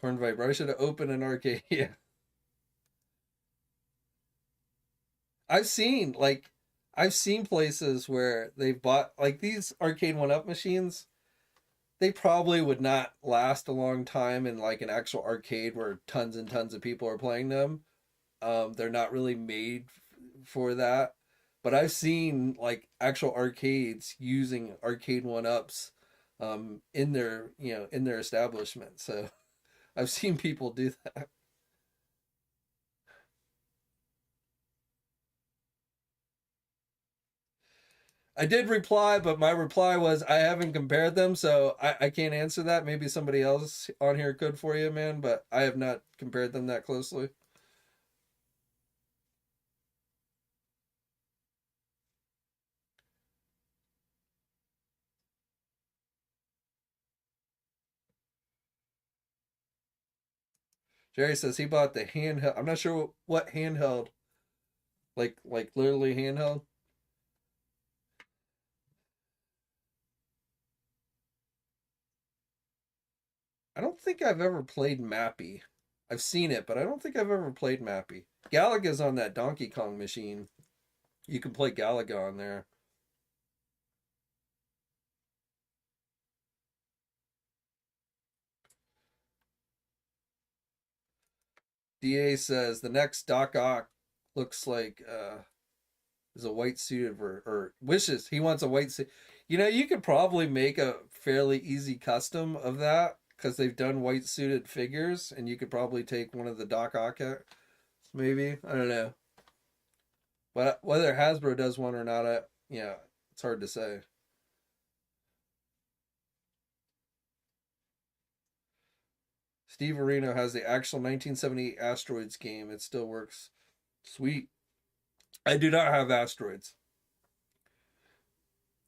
Cornbite, I should have opened an arcade. Yeah, I've seen like I've seen places where they've bought like these arcade one up machines. They probably would not last a long time in like an actual arcade where tons and tons of people are playing them. They're not really made for that. But I've seen like actual arcades using arcade one ups in their in their establishment. So I've seen people do that. I did reply, but my reply was I haven't compared them, so I can't answer that. Maybe somebody else on here could for you, man, but I have not compared them that closely. Jerry says he bought the handheld. I'm not sure what handheld, like literally handheld. I don't think I've ever played Mappy. I've seen it, but I don't think I've ever played Mappy. Galaga's on that Donkey Kong machine. You can play Galaga on there. DA says the next Doc Ock looks like is a white suited or wishes he wants a white suit. You know, you could probably make a fairly easy custom of that because they've done white suited figures, and you could probably take one of the Doc Ock maybe. I don't know, but whether Hasbro does one or not, yeah, it's hard to say. Steve Areno has the actual 1978 Asteroids game. It still works. Sweet. I do not have Asteroids.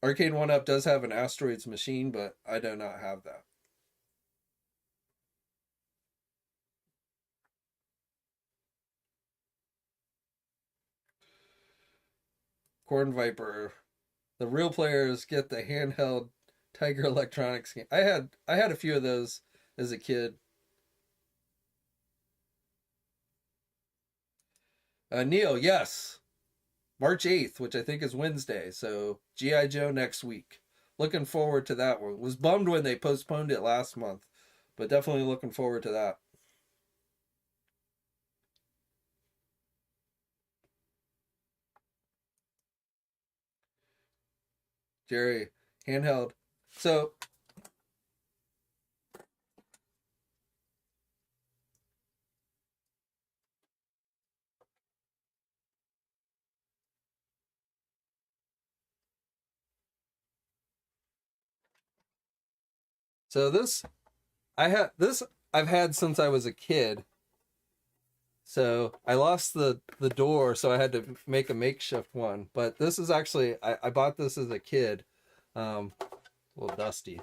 Arcade 1-Up does have an Asteroids machine, but I do not have that. Corn Viper. The real players get the handheld Tiger Electronics game. I had a few of those as a kid. Neil, yes. March 8th, which I think is Wednesday. So G.I. Joe next week. Looking forward to that one. Was bummed when they postponed it last month, but definitely looking forward to that. Jerry, handheld. So this I've had since I was a kid. So I lost the door, so I had to make a makeshift one. But this is actually I bought this as a kid. A little dusty,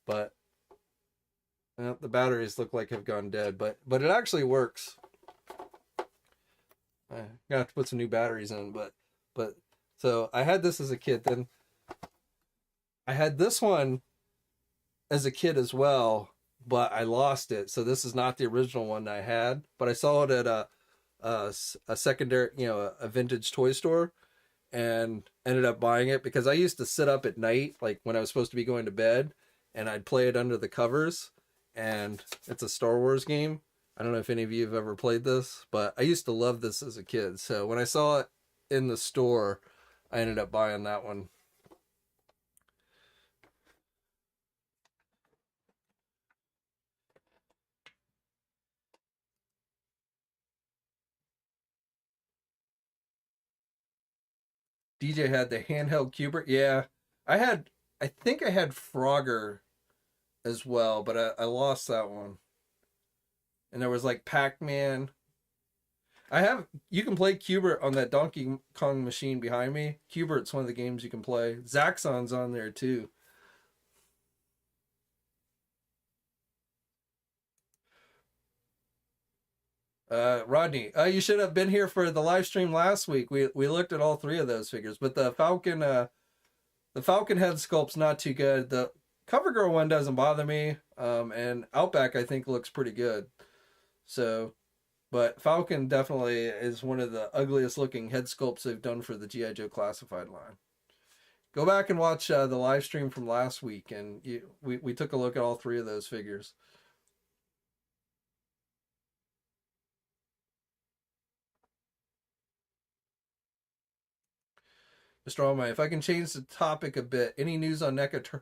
but the batteries look like have gone dead. But it actually works. I'm gonna have to put some new batteries in. But so I had this as a kid. Then I had this one as a kid as well, but I lost it. So this is not the original one I had, but I saw it at a secondary, a vintage toy store, and ended up buying it because I used to sit up at night, like when I was supposed to be going to bed, and I'd play it under the covers. And it's a Star Wars game. I don't know if any of you have ever played this, but I used to love this as a kid. So when I saw it in the store, I ended up buying that one. DJ had the handheld cuber. Yeah, I think I had Frogger as well, but I lost that one. And there was like Pac-Man. You can play Cubert on that Donkey Kong machine behind me. Cubert's one of the games you can play. Zaxxon's on there too. Rodney, you should have been here for the live stream last week. We looked at all three of those figures, but the Falcon head sculpt's not too good. The CoverGirl one doesn't bother me, and Outback I think looks pretty good. So, but Falcon definitely is one of the ugliest looking head sculpts they've done for the G.I. Joe Classified line. Go back and watch the live stream from last week, and we took a look at all three of those figures. Mr. Allman, if I can change the topic a bit, any news on NECA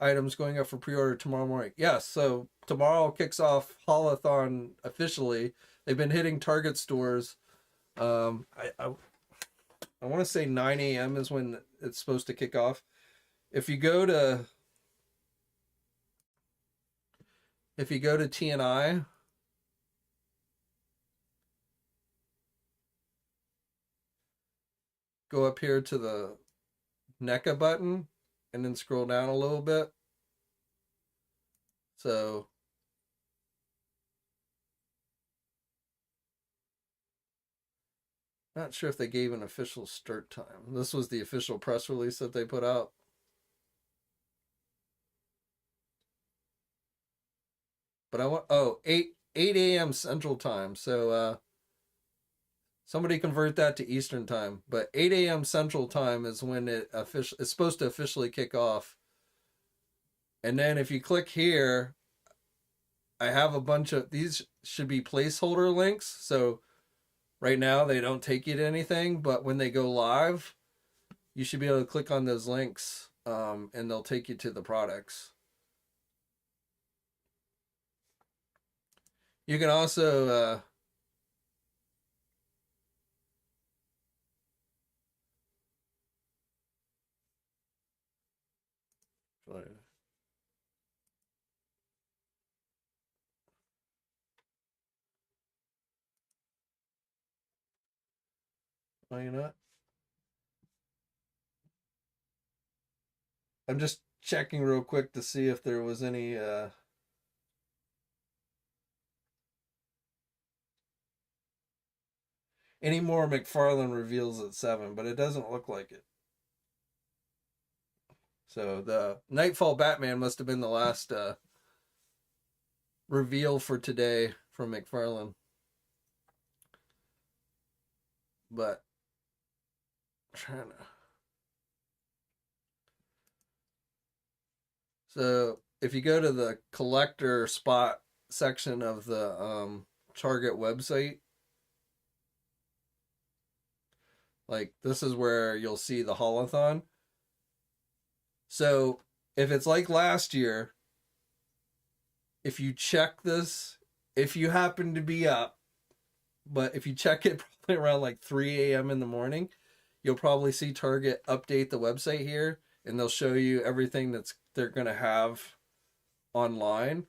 items going up for pre-order tomorrow morning? Yes, so tomorrow kicks off Holathon officially. They've been hitting Target stores. I want to say 9 a.m. is when it's supposed to kick off. If you go to TNI, go up here to the NECA button and then scroll down a little bit. So not sure if they gave an official start time. This was the official press release that they put out. But I want 8 8 a.m. Central Time. So somebody convert that to Eastern Time. But 8 a.m. Central Time is when it's supposed to officially kick off. And then if you click here, I have a bunch of these should be placeholder links. So right now they don't take you to anything, but when they go live, you should be able to click on those links, and they'll take you to the products. You can also oh, you know what? I'm just checking real quick to see if there was any more McFarlane reveals at 7, but it doesn't look like it. So the Nightfall Batman must have been the last reveal for today from McFarlane. But I'm trying to. So if you go to the collector spot section of the Target website, like this is where you'll see the Holathon. So if it's like last year, if you check this, if you happen to be up, but if you check it probably around like 3 a.m. in the morning, you'll probably see Target update the website here, and they'll show you everything they're going to have online.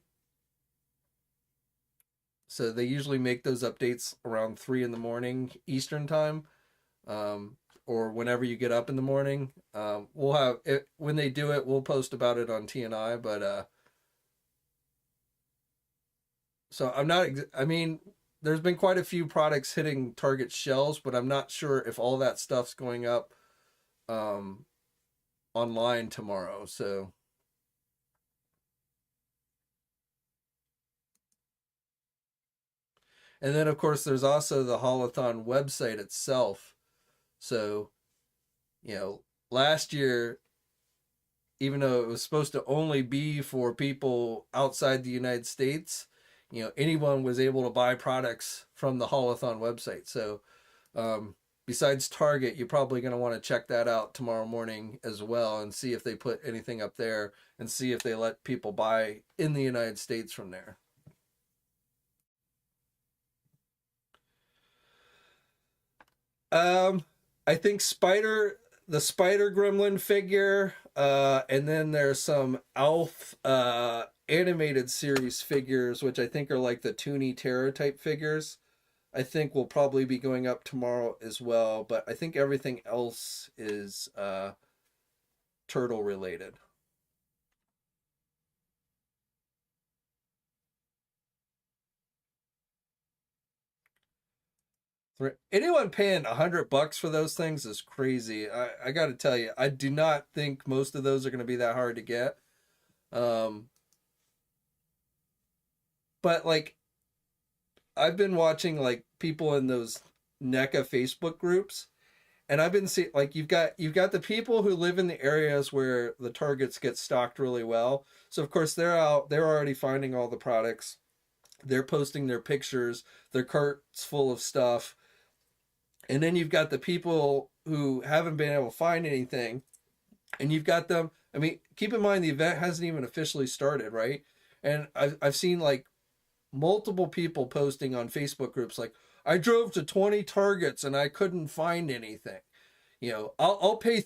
So they usually make those updates around 3 in the morning Eastern time, or whenever you get up in the morning. We'll have it when they do it. We'll post about it on TNI, but so I'm not. I mean, there's been quite a few products hitting Target shelves, but I'm not sure if all that stuff's going up online tomorrow. So. And then, of course, there's also the Holathon website itself. So, last year, even though it was supposed to only be for people outside the United States, anyone was able to buy products from the Holathon website. So, besides Target, you're probably going to want to check that out tomorrow morning as well and see if they put anything up there and see if they let people buy in the United States from there. I think the Spider Gremlin figure, and then there's some Alf animated series figures, which I think are like the Toonie Terror type figures. I think will probably be going up tomorrow as well, but I think everything else is turtle related. Anyone paying $100 for those things is crazy. I got to tell you, I do not think most of those are going to be that hard to get. But like, I've been watching like people in those NECA Facebook groups, and I've been seeing like you've got the people who live in the areas where the Targets get stocked really well. So of course they're already finding all the products. They're posting their pictures, their carts full of stuff. And then you've got the people who haven't been able to find anything. And you've got them. I mean, keep in mind the event hasn't even officially started, right? And I've seen like multiple people posting on Facebook groups like, I drove to 20 Targets and I couldn't find anything. I'll pay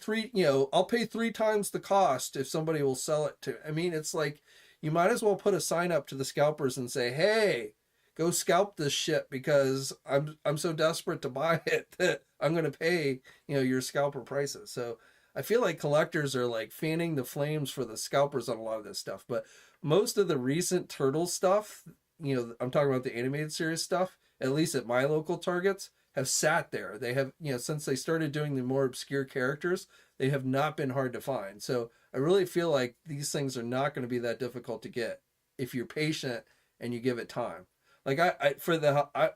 I'll pay 3 times the cost if somebody will sell it to. I mean, it's like you might as well put a sign up to the scalpers and say, hey, go scalp this shit because I'm so desperate to buy it that I'm going to pay, your scalper prices. So I feel like collectors are like fanning the flames for the scalpers on a lot of this stuff. But most of the recent turtle stuff, I'm talking about the animated series stuff, at least at my local Targets, have sat there. They have, since they started doing the more obscure characters, they have not been hard to find. So I really feel like these things are not going to be that difficult to get if you're patient and you give it time. Like I for the I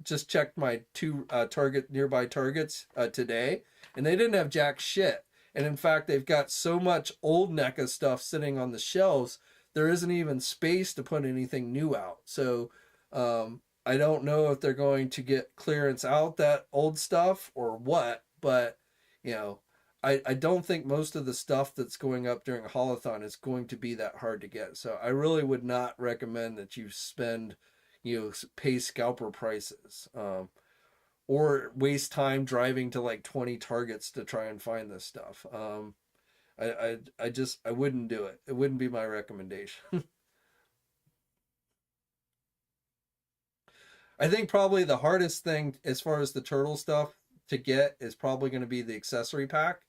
just checked my two nearby targets today, and they didn't have jack shit. And in fact, they've got so much old NECA stuff sitting on the shelves, there isn't even space to put anything new out. So I don't know if they're going to get clearance out that old stuff or what, but you know, I don't think most of the stuff that's going up during a holathon is going to be that hard to get. So I really would not recommend that you spend, pay scalper prices, or waste time driving to like 20 targets to try and find this stuff. I wouldn't do it. It wouldn't be my recommendation. I think probably the hardest thing as far as the turtle stuff to get is probably going to be the accessory pack,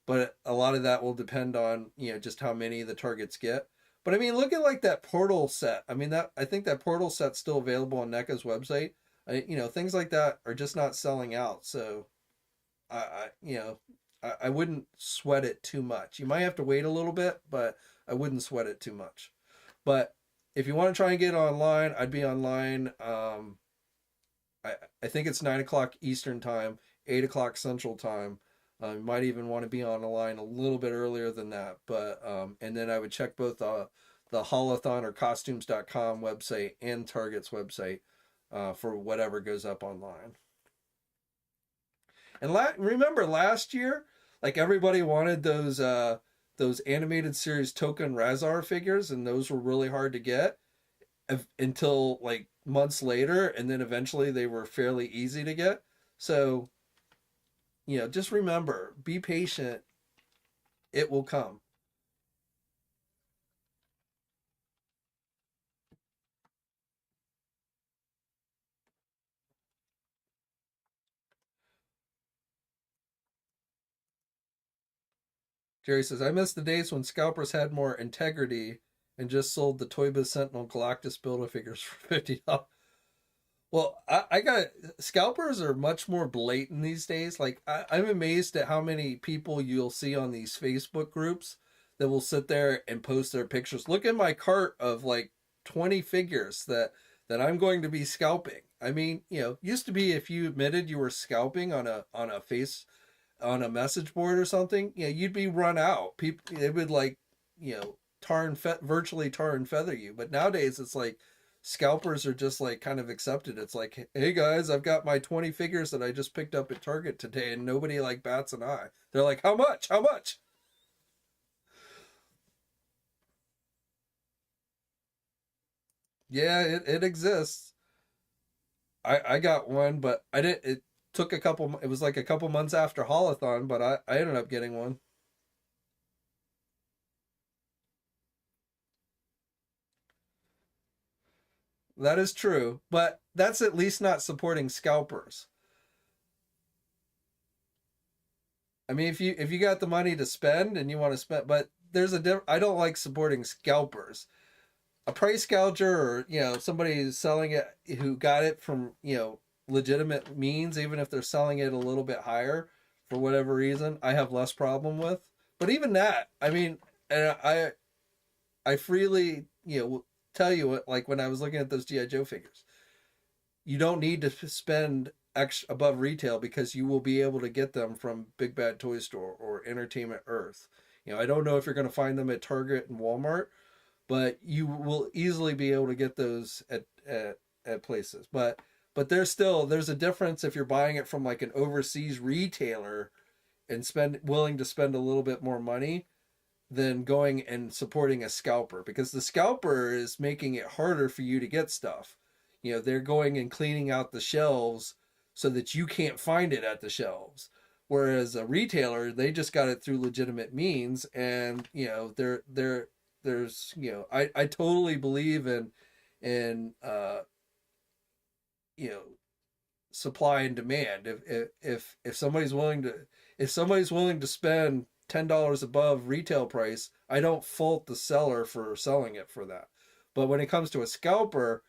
but a lot of that will depend on, just how many the targets get. But I mean, look at like that portal set. I mean, that I think that portal set's still available on NECA's website. Things like that are just not selling out. So I wouldn't sweat it too much. You might have to wait a little bit, but I wouldn't sweat it too much. But if you want to try and get online, I'd be online. I think it's 9 o'clock Eastern time, 8 o'clock Central time. You might even want to be on the line a little bit earlier than that. But and then I would check both the Holathon or costumes.com website and Target's website for whatever goes up online. And remember last year, like everybody wanted those animated series Token Razar figures, and those were really hard to get until like months later, and then eventually they were fairly easy to get. So, just remember, be patient. It will come. Jerry says, I miss the days when scalpers had more integrity and just sold the Toy Biz Sentinel Galactus Build-A-Figures for $50. Well, I got scalpers are much more blatant these days. Like I'm amazed at how many people you'll see on these Facebook groups that will sit there and post their pictures. Look at my cart of like 20 figures that I'm going to be scalping. I mean, used to be if you admitted you were scalping on a message board or something, you'd be run out. People, it would like, virtually tar and feather you. But nowadays it's like scalpers are just like kind of accepted. It's like, hey guys, I've got my 20 figures that I just picked up at Target today, and nobody like bats an eye. They're like, how much? How much? Yeah, it exists. I got one, but I didn't. It took a couple. It was like a couple months after Holathon, but I ended up getting one. That is true, but that's at least not supporting scalpers. I mean, if you got the money to spend and you want to spend, but there's a I don't like supporting scalpers. A price gouger, or somebody who's selling it who got it from legitimate means, even if they're selling it a little bit higher for whatever reason, I have less problem with. But even that, I mean, and I freely tell you what, like when I was looking at those GI Joe figures, you don't need to spend extra above retail because you will be able to get them from Big Bad Toy Store or Entertainment Earth. I don't know if you're going to find them at Target and Walmart, but you will easily be able to get those at places. But there's a difference if you're buying it from like an overseas retailer and willing to spend a little bit more money than going and supporting a scalper, because the scalper is making it harder for you to get stuff. They're going and cleaning out the shelves so that you can't find it at the shelves. Whereas a retailer, they just got it through legitimate means, and I totally believe in you know supply and demand. If somebody's willing to spend $10 above retail price, I don't fault the seller for selling it for that. But when it comes to a scalper,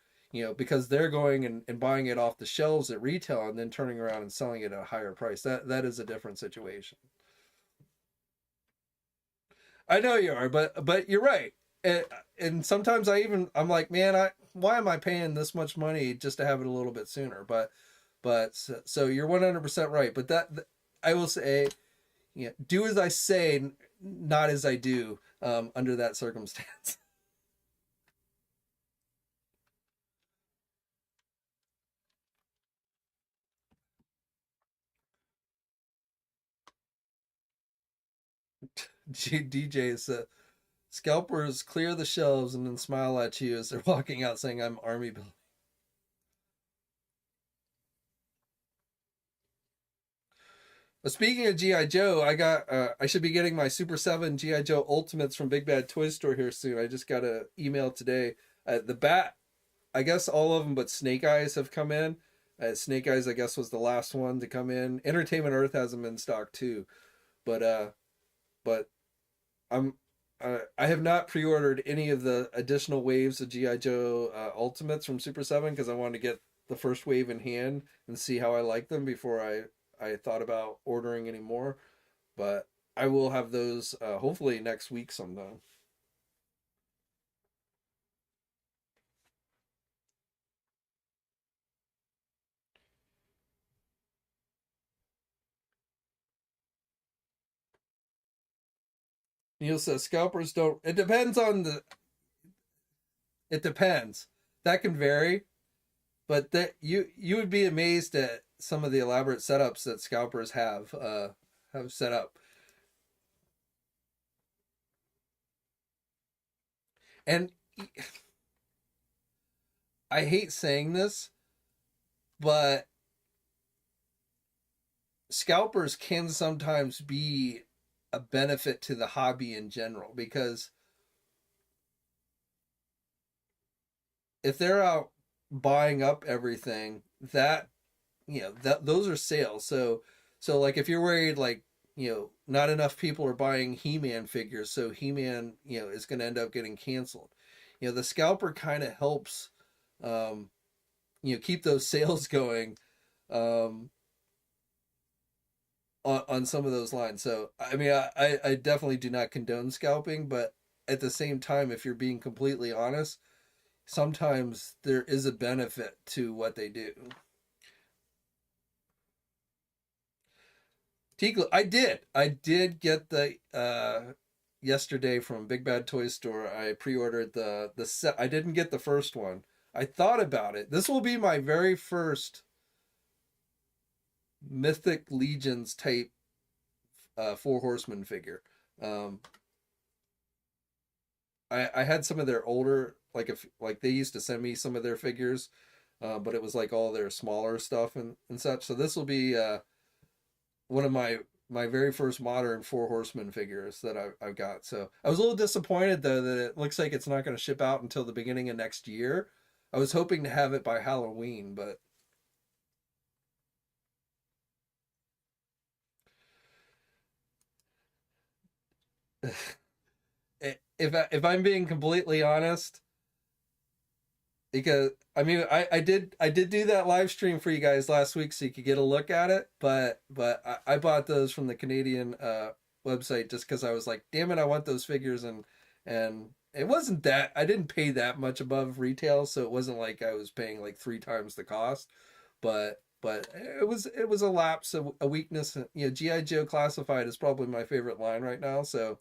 because they're going and buying it off the shelves at retail and then turning around and selling it at a higher price, that is a different situation. I know you are, but you're right. and, and sometimes I'm like, man, why am I paying this much money just to have it a little bit sooner? But so you're 100% right. But I will say, yeah, do as I say, not as I do. Under that circumstance. DJ said, scalpers clear the shelves and then smile at you as they're walking out, saying, "I'm army building." But speaking of GI Joe, I should be getting my Super 7 GI Joe Ultimates from Big Bad Toy Store here soon. I just got an email today. The bat, I guess all of them but Snake Eyes have come in. Snake Eyes, I guess, was the last one to come in. Entertainment Earth has them in stock too, but but I'm I have not pre-ordered any of the additional waves of GI Joe Ultimates from Super 7 because I wanted to get the first wave in hand and see how I like them before I thought about ordering any more. But I will have those hopefully next week sometime. Neil says scalpers don't. It depends on the. It depends. That can vary, but that you would be amazed at some of the elaborate setups that scalpers have set up. And I hate saying this, but scalpers can sometimes be a benefit to the hobby in general because if they're out buying up everything, that that those are sales. So like if you're worried like not enough people are buying He-Man figures, so He-Man is going to end up getting canceled. The scalper kind of helps keep those sales going um, on some of those lines. So I mean, I definitely do not condone scalping, but at the same time, if you're being completely honest, sometimes there is a benefit to what they do. Tiegler, I did get the yesterday from Big Bad Toy Store. I pre-ordered the set. I didn't get the first one. I thought about it. This will be my very first Mythic Legions type Four Horsemen figure. Um, I had some of their older like they used to send me some of their figures, but it was like all their smaller stuff and such. So this will be one of my very first modern Four Horsemen figures that I've got. So I was a little disappointed though that it looks like it's not going to ship out until the beginning of next year. I was hoping to have it by Halloween, but if I'm being completely honest, because I mean I did do that live stream for you guys last week so you could get a look at it, but I bought those from the Canadian website just because I was like, damn it, I want those figures and it wasn't that I didn't pay that much above retail, so it wasn't like I was paying like three times the cost, but it was a lapse of a weakness. GI Joe Classified is probably my favorite line right now, so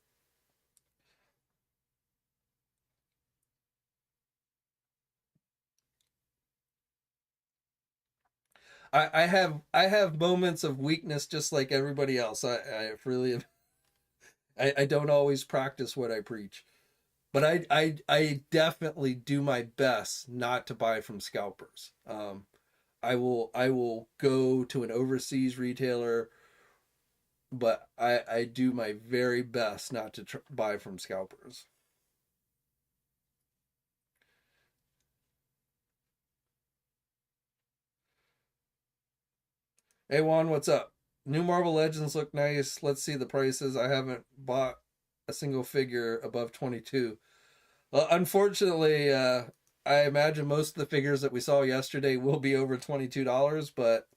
I have moments of weakness just like everybody else. I really I don't always practice what I preach, but I definitely do my best not to buy from scalpers. I will go to an overseas retailer, but I do my very best not to buy from scalpers. Hey Juan, what's up? New Marvel Legends look nice. Let's see the prices. I haven't bought a single figure above 22. Well, unfortunately, I imagine most of the figures that we saw yesterday will be over $22, but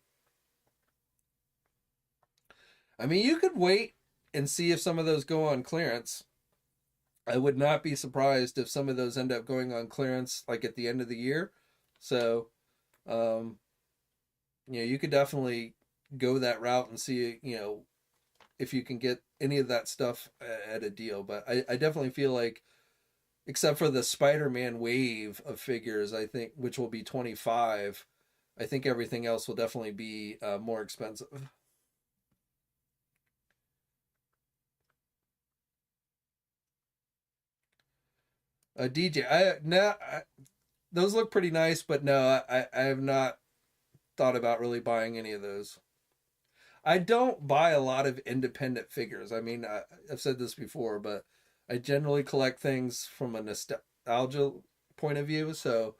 I mean, you could wait and see if some of those go on clearance. I would not be surprised if some of those end up going on clearance like at the end of the year. So, um, you could definitely go that route and see, if you can get any of that stuff at a deal. But I definitely feel like, except for the Spider-Man wave of figures, I think, which will be 25, I think everything else will definitely be more expensive. DJ, those look pretty nice, but no, I have not thought about really buying any of those. I don't buy a lot of independent figures. I mean, I've said this before, but I generally collect things from a nostalgia point of view. So,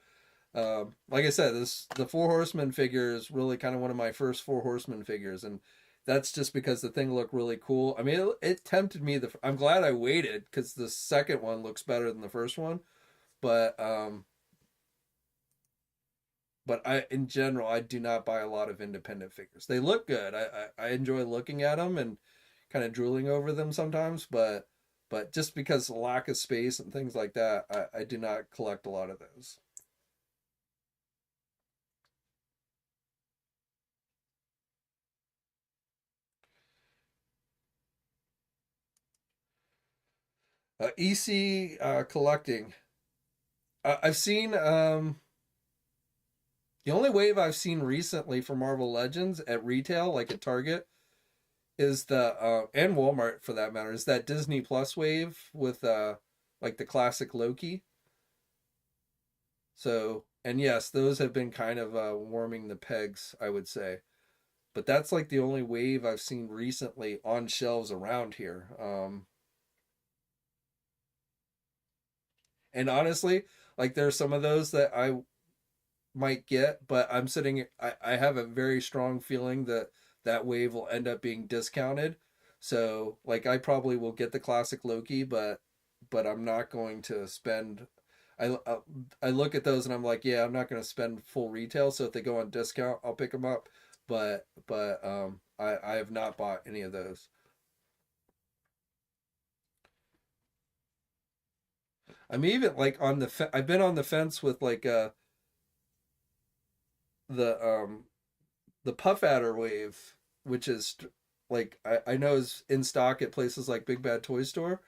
like I said, the Four Horsemen figure is really kind of one of my first Four Horsemen figures, and that's just because the thing looked really cool. I mean, it tempted me. I'm glad I waited because the second one looks better than the first one, but in general, I do not buy a lot of independent figures. They look good. I enjoy looking at them and kind of drooling over them sometimes, but just because of lack of space and things like that, I do not collect a lot of those. EC collecting. I've seen the only wave I've seen recently for Marvel Legends at retail, like at Target, is the and Walmart for that matter, is that Disney Plus wave with like the classic Loki. So, and yes, those have been kind of warming the pegs, I would say. But that's like the only wave I've seen recently on shelves around here. And honestly, like there's some of those that I might get, but I have a very strong feeling that that wave will end up being discounted. So, like I probably will get the classic Loki, but I'm not going to spend I I look at those and I'm like, yeah, I'm not going to spend full retail, so if they go on discount, I'll pick them up. But I have not bought any of those. I'm even like I've been on the fence with like the Puff Adder wave, which is like I know is in stock at places like Big Bad Toy Store,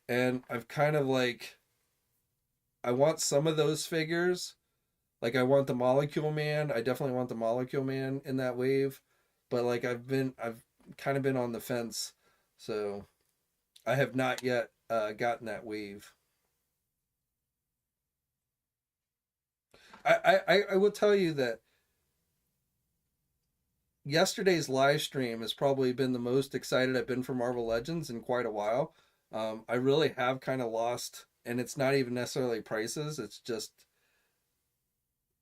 and I've kind of like I want some of those figures. Like I want the Molecule Man. I definitely want the Molecule Man in that wave, but like I've kind of been on the fence, so I have not yet gotten that wave. I will tell you that yesterday's live stream has probably been the most excited I've been for Marvel Legends in quite a while. I really have kind of lost, and it's not even necessarily prices. It's just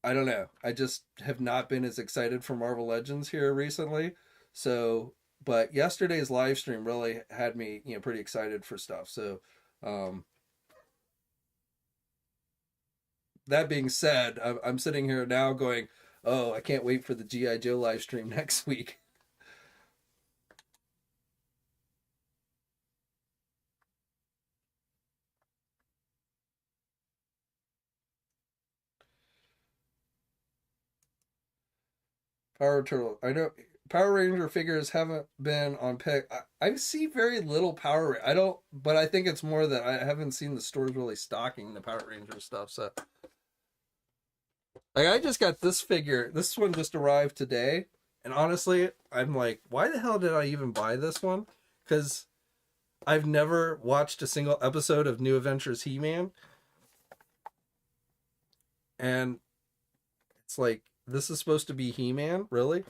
I don't know. I just have not been as excited for Marvel Legends here recently. So, but yesterday's live stream really had me, pretty excited for stuff. So, um, that being said, I'm sitting here now going, "Oh, I can't wait for the GI Joe live stream next week." Power Turtle. I know Power Ranger figures haven't been on pick. I see very little I don't, but I think it's more that I haven't seen the stores really stocking the Power Ranger stuff. So, like, I just got this figure. This one just arrived today, and honestly, I'm like, why the hell did I even buy this one? Because I've never watched a single episode of New Adventures He-Man, and it's like this is supposed to be He-Man, really?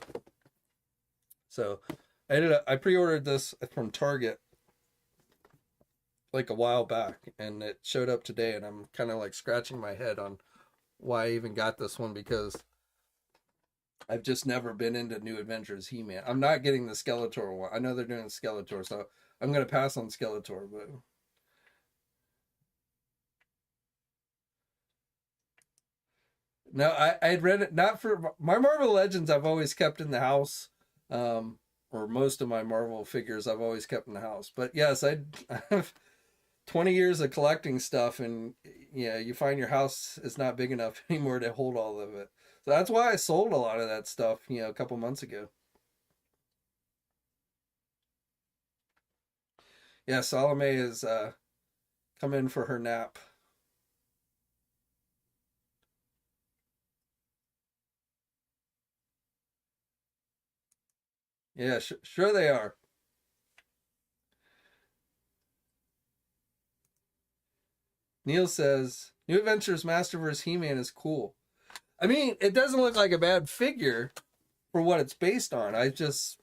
So I pre-ordered this from Target like a while back, and it showed up today, and I'm kind of like scratching my head on why I even got this one because I've just never been into New Adventures He-Man. I'm not getting the Skeletor one. I know they're doing Skeletor, so I'm gonna pass on Skeletor. But no, I had read it not for my Marvel Legends. I've always kept in the house, or most of my Marvel figures I've always kept in the house. But yes, I've 20 years of collecting stuff, and you find your house is not big enough anymore to hold all of it. So that's why I sold a lot of that stuff, a couple months ago. Yeah, Salome is come in for her nap. Yeah, sure they are. Neil says, New Adventures Masterverse He-Man is cool. I mean, it doesn't look like a bad figure for what it's based on. I just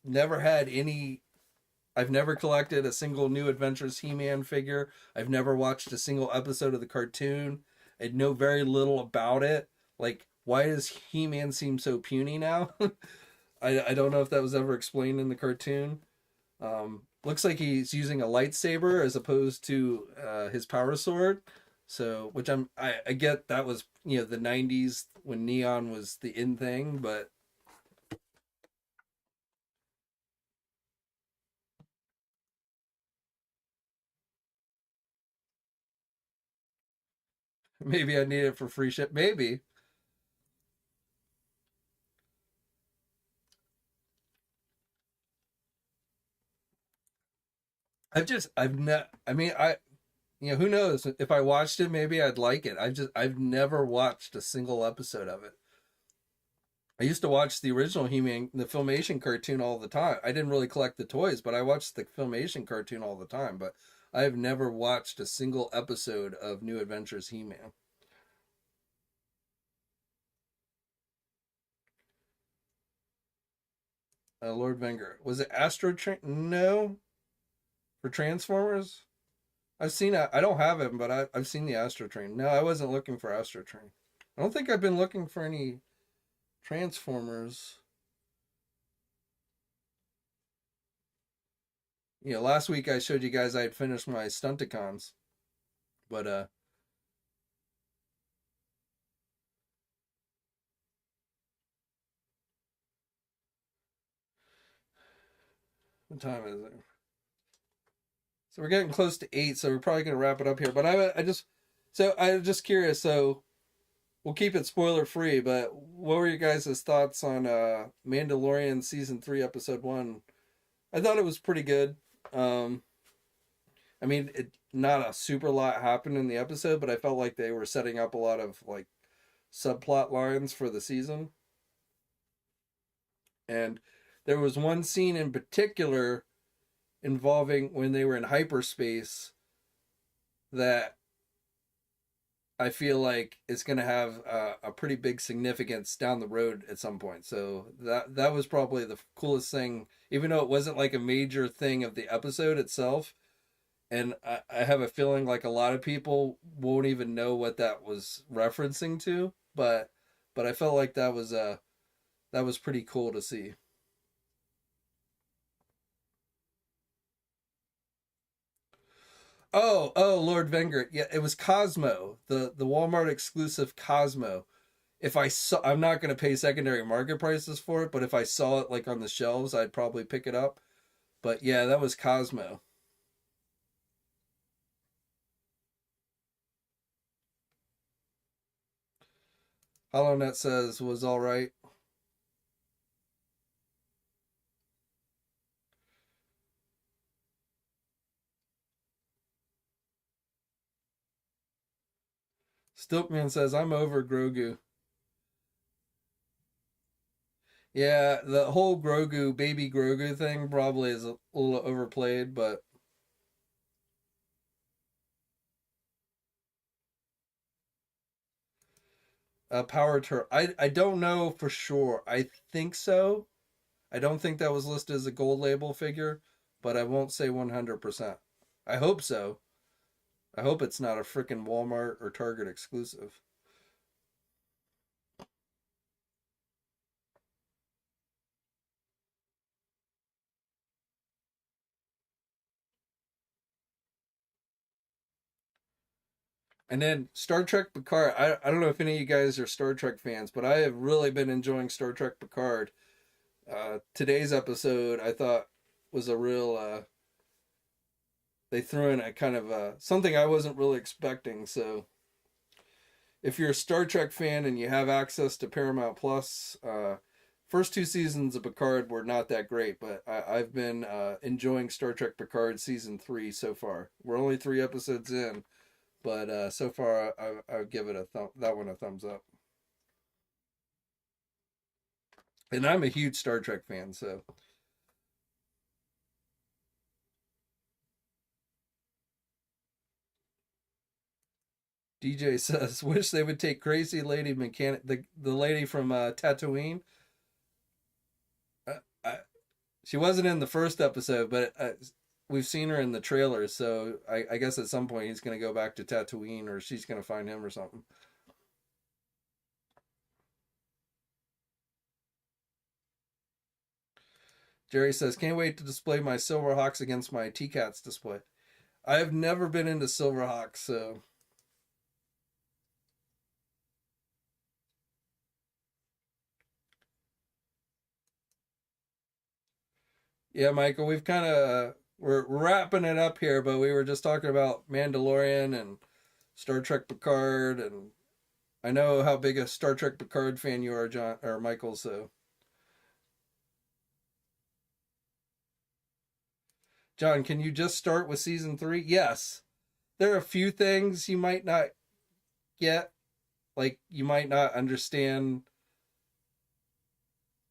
never had any. I've never collected a single New Adventures He-Man figure. I've never watched a single episode of the cartoon. I know very little about it. Like, why does He-Man seem so puny now? I don't know if that was ever explained in the cartoon. Looks like he's using a lightsaber as opposed to his power sword. So, which I get that was the '90s when neon was the in thing, but maybe I need it for free ship. Maybe I've not. I mean, who knows? If I watched it, maybe I'd like it. I've never watched a single episode of it. I used to watch the original He-Man, the Filmation cartoon all the time. I didn't really collect the toys, but I watched the Filmation cartoon all the time. But I have never watched a single episode of New Adventures He-Man. Lord Venger. Was it Astro Train? No, for Transformers. I've seen it. I don't have it, but I've seen the Astro Train. No, I wasn't looking for Astro Train. I don't think I've been looking for any Transformers. Last week I showed you guys I had finished my Stunticons, but what time is it? So we're getting close to 8, so we're probably gonna wrap it up here. But I'm just curious. So we'll keep it spoiler free. But what were your guys' thoughts on Mandalorian season 3, episode 1? I thought it was pretty good. Um, I mean, not a super lot happened in the episode, but I felt like they were setting up a lot of like subplot lines for the season. And there was one scene in particular involving when they were in hyperspace that I feel like it's going to have a pretty big significance down the road at some point. So that was probably the coolest thing, even though it wasn't like a major thing of the episode itself. And I have a feeling like a lot of people won't even know what that was referencing to, but I felt like that was pretty cool to see. Oh, Lord Venger. Yeah, it was Cosmo, the Walmart exclusive Cosmo. If I saw, I'm not going to pay secondary market prices for it, but if I saw it like on the shelves, I'd probably pick it up. But yeah, that was Cosmo. HoloNet says was all right. Stiltman says I'm over Grogu. Yeah, the whole Grogu, baby Grogu thing probably is a little overplayed, but Power Tur. I don't know for sure. I think so. I don't think that was listed as a gold label figure, but I won't say 100%. I hope so. I hope it's not a freaking Walmart or Target exclusive. And then Star Trek Picard. I don't know if any of you guys are Star Trek fans, but I have really been enjoying Star Trek Picard. Today's episode I thought was a real they threw in a kind of something I wasn't really expecting. So if you're a Star Trek fan and you have access to Paramount Plus, first two seasons of Picard were not that great, but I've been enjoying Star Trek Picard season 3 so far. We're only 3 episodes in, but so far I would give it that one a thumbs up. And I'm a huge Star Trek fan, so DJ says, "Wish they would take Crazy Lady Mechanic, the lady from Tatooine." I, she wasn't in the first episode, but we've seen her in the trailer, so I guess at some point he's going to go back to Tatooine, or she's going to find him or something. Jerry says, "Can't wait to display my Silverhawks against my T-Cats display." I have never been into Silverhawks, so yeah, Michael, we've kind of we're wrapping it up here, but we were just talking about Mandalorian and Star Trek Picard, and I know how big a Star Trek Picard fan you are, John or Michael. So, John, can you just start with season 3? Yes, there are a few things you might not get, like you might not understand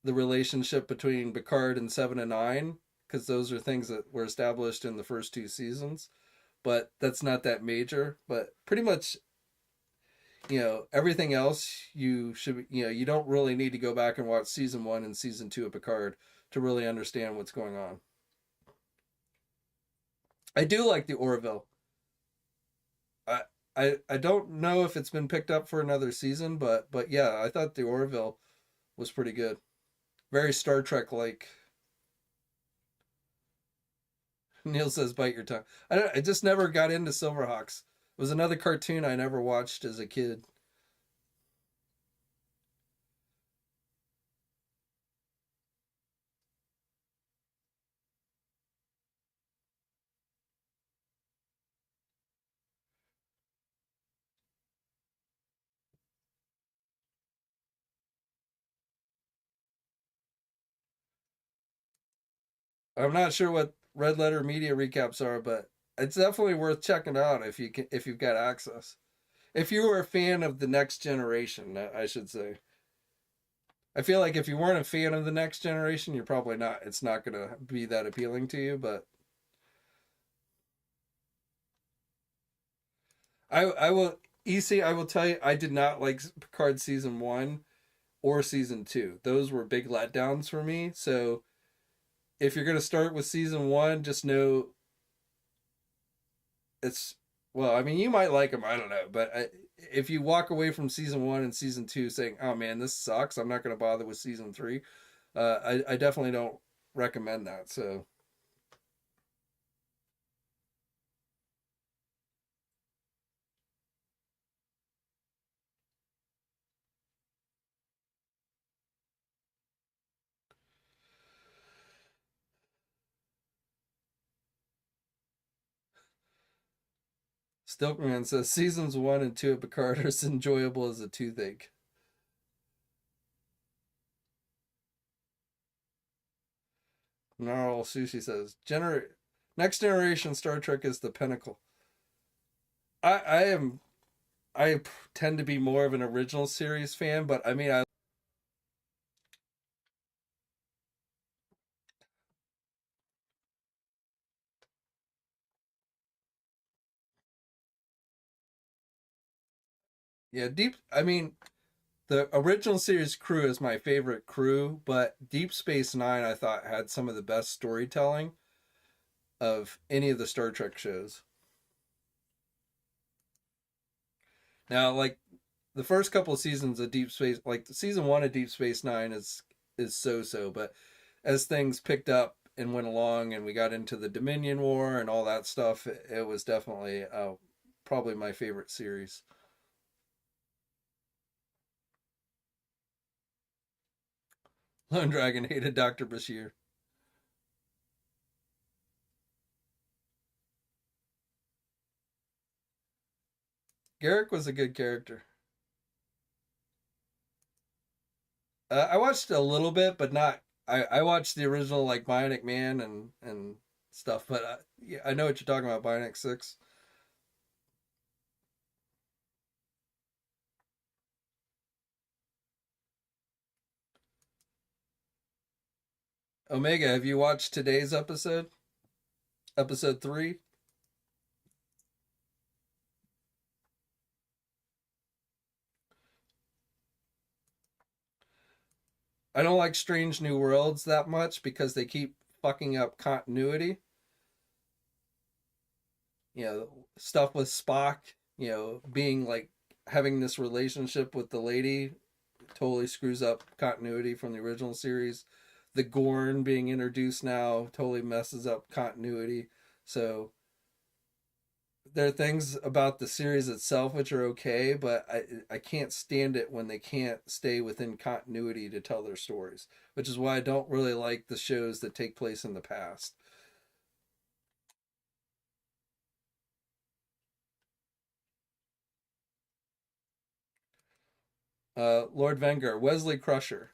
the relationship between Picard and 7 and 9, because those are things that were established in the first two seasons. But that's not that major. But pretty much, everything else you should, you don't really need to go back and watch season 1 and season 2 of Picard to really understand what's going on. I do like the Orville. I I don't know if it's been picked up for another season, but yeah, I thought the Orville was pretty good. Very Star Trek like. Neil says, "Bite your tongue." I just never got into Silverhawks. It was another cartoon I never watched as a kid. I'm not sure what Red Letter Media recaps are, but it's definitely worth checking out if you've got access. If you were a fan of the Next Generation, I should say. I feel like if you weren't a fan of the Next Generation, you're probably not. It's not going to be that appealing to you. But I will, EC, I will tell you, I did not like Picard season 1 or season 2. Those were big letdowns for me. So if you're going to start with season 1, just know it's, well, I mean, you might like them. I don't know, but if you walk away from season 1 and season 2 saying, "Oh man, this sucks," I'm not going to bother with season 3. I definitely don't recommend that. So Stilkman says seasons 1 and 2 of Picard are as enjoyable as a toothache. Gnarl Sushi says Next Generation Star Trek is the pinnacle. I am I tend to be more of an original series fan, but I mean I yeah, deep I mean the original series crew is my favorite crew, but Deep Space Nine I thought had some of the best storytelling of any of the Star Trek shows. Now, like the first couple of seasons of Deep Space, like season 1 of Deep Space Nine is so so, but as things picked up and went along, and we got into the Dominion War and all that stuff, it was definitely probably my favorite series. Lone Dragon hated Dr. Bashir. Garrick was a good character. I watched a little bit, but not. I watched the original like Bionic Man and stuff, but yeah, I know what you're talking about. Bionic 6. Omega, have you watched today's episode? Episode 3? I don't like Strange New Worlds that much because they keep fucking up continuity. Stuff with Spock, being like having this relationship with the lady totally screws up continuity from the original series. The Gorn being introduced now totally messes up continuity. So there are things about the series itself which are okay, but I can't stand it when they can't stay within continuity to tell their stories, which is why I don't really like the shows that take place in the past. Lord Vengar, Wesley Crusher.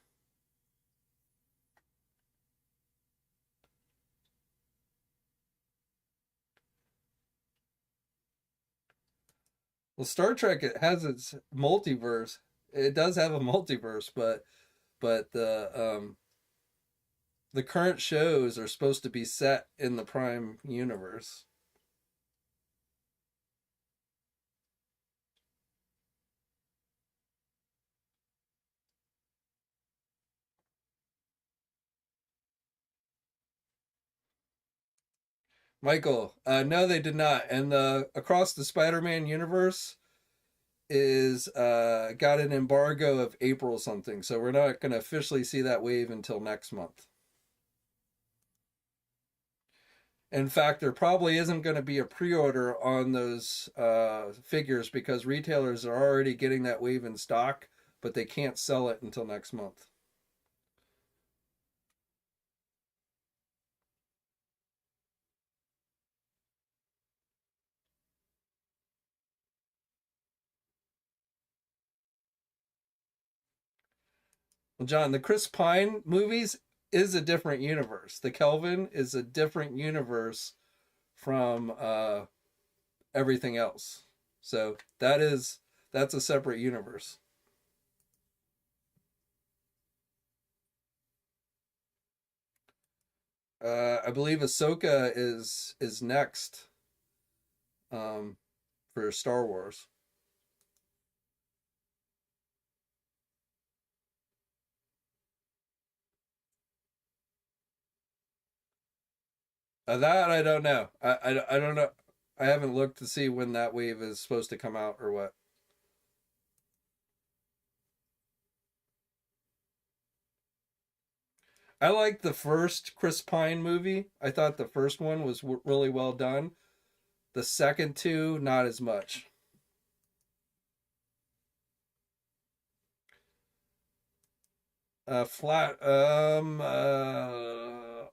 Well, Star Trek, it has its multiverse. It does have a multiverse, but the current shows are supposed to be set in the Prime universe. Michael, no, they did not. And the Across the Spider-Man universe is got an embargo of April something, so we're not going to officially see that wave until next month. In fact, there probably isn't going to be a pre-order on those figures because retailers are already getting that wave in stock, but they can't sell it until next month. Well, John, the Chris Pine movies is a different universe. The Kelvin is a different universe from everything else. So that's a separate universe. I believe Ahsoka is next um, for Star Wars. That I don't know. I don't know. I haven't looked to see when that wave is supposed to come out or what. I like the first Chris Pine movie. I thought the first one was really well done. The second two, not as much. Flat.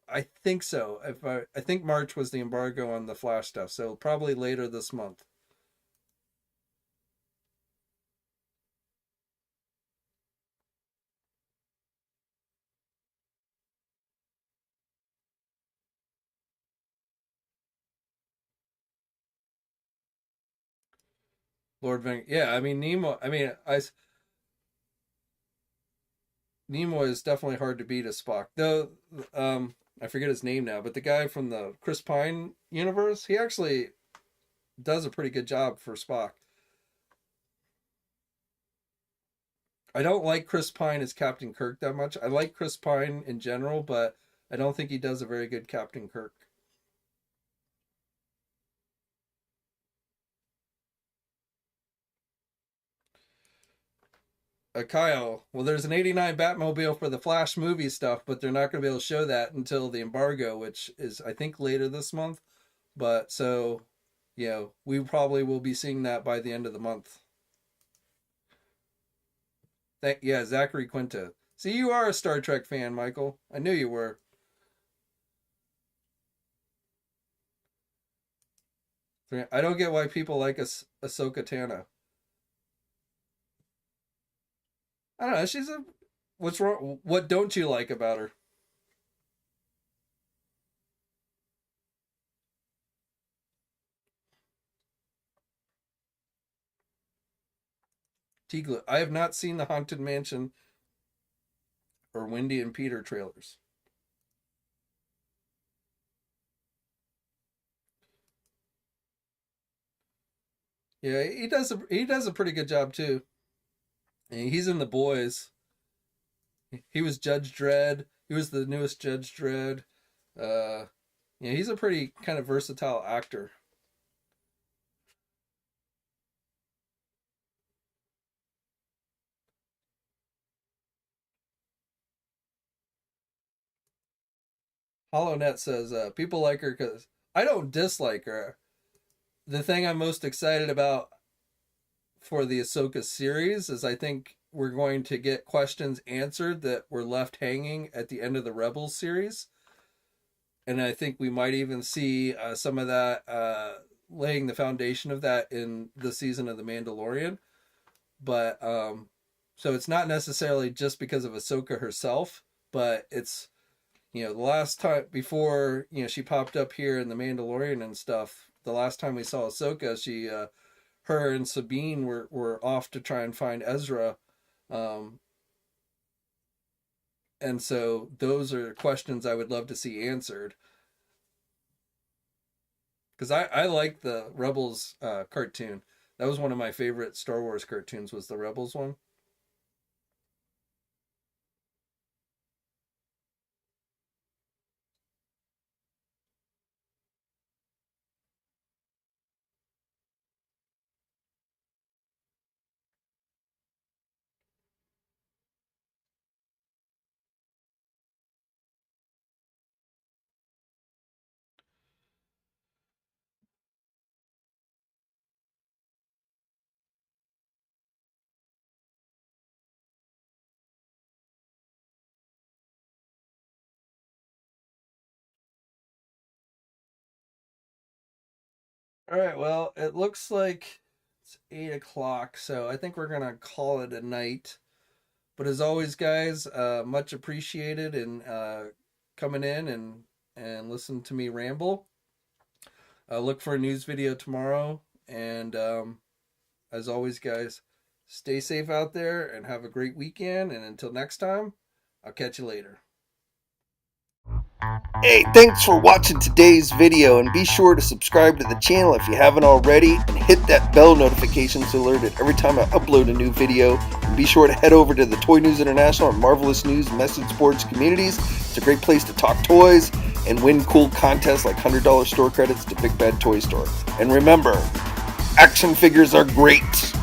I think so. If I think March was the embargo on the Flash stuff, so probably later this month. Lord Van. Yeah, I mean Nemo. I mean, Nemo is definitely hard to beat as Spock. Though, I forget his name now, but the guy from the Chris Pine universe, he actually does a pretty good job for Spock. I don't like Chris Pine as Captain Kirk that much. I like Chris Pine in general, but I don't think he does a very good Captain Kirk. Kyle, well, there's an '89 Batmobile for the Flash movie stuff, but they're not going to be able to show that until the embargo, which is, I think, later this month. But so, we probably will be seeing that by the end of the month. Yeah, Zachary Quinto. See, you are a Star Trek fan, Michael. I knew you were. I don't get why people like Ahsoka Tano. I don't know. She's a. What's wrong? What don't you like about her? Tigla. I have not seen the Haunted Mansion or Wendy and Peter trailers. Yeah, he does a pretty good job too. And he's in The Boys. He was Judge Dredd. He was the newest Judge Dredd. Uh, yeah, he's a pretty kind of versatile actor. HollowNet says people like her because I don't dislike her. The thing I'm most excited about for the Ahsoka series is I think we're going to get questions answered that were left hanging at the end of the Rebels series, and I think we might even see some of that laying the foundation of that in the season of The Mandalorian. But so it's not necessarily just because of Ahsoka herself, but it's the last time before she popped up here in The Mandalorian and stuff. The last time we saw Ahsoka, her and Sabine were off to try and find Ezra, um, and so those are questions I would love to see answered. Because I like the Rebels cartoon. That was one of my favorite Star Wars cartoons. Was the Rebels one? All right. Well, it looks like it's 8 o'clock, so I think we're gonna call it a night. But as always, guys, much appreciated in coming in and listen to me ramble. Look for a news video tomorrow, and as always, guys, stay safe out there and have a great weekend. And until next time, I'll catch you later. Hey, thanks for watching today's video, and be sure to subscribe to the channel if you haven't already, and hit that bell notification so alerted every time I upload a new video. And be sure to head over to the Toy News International and Marvelous News message boards communities. It's a great place to talk toys and win cool contests like $100 store credits to Big Bad Toy Store. And remember, action figures are great!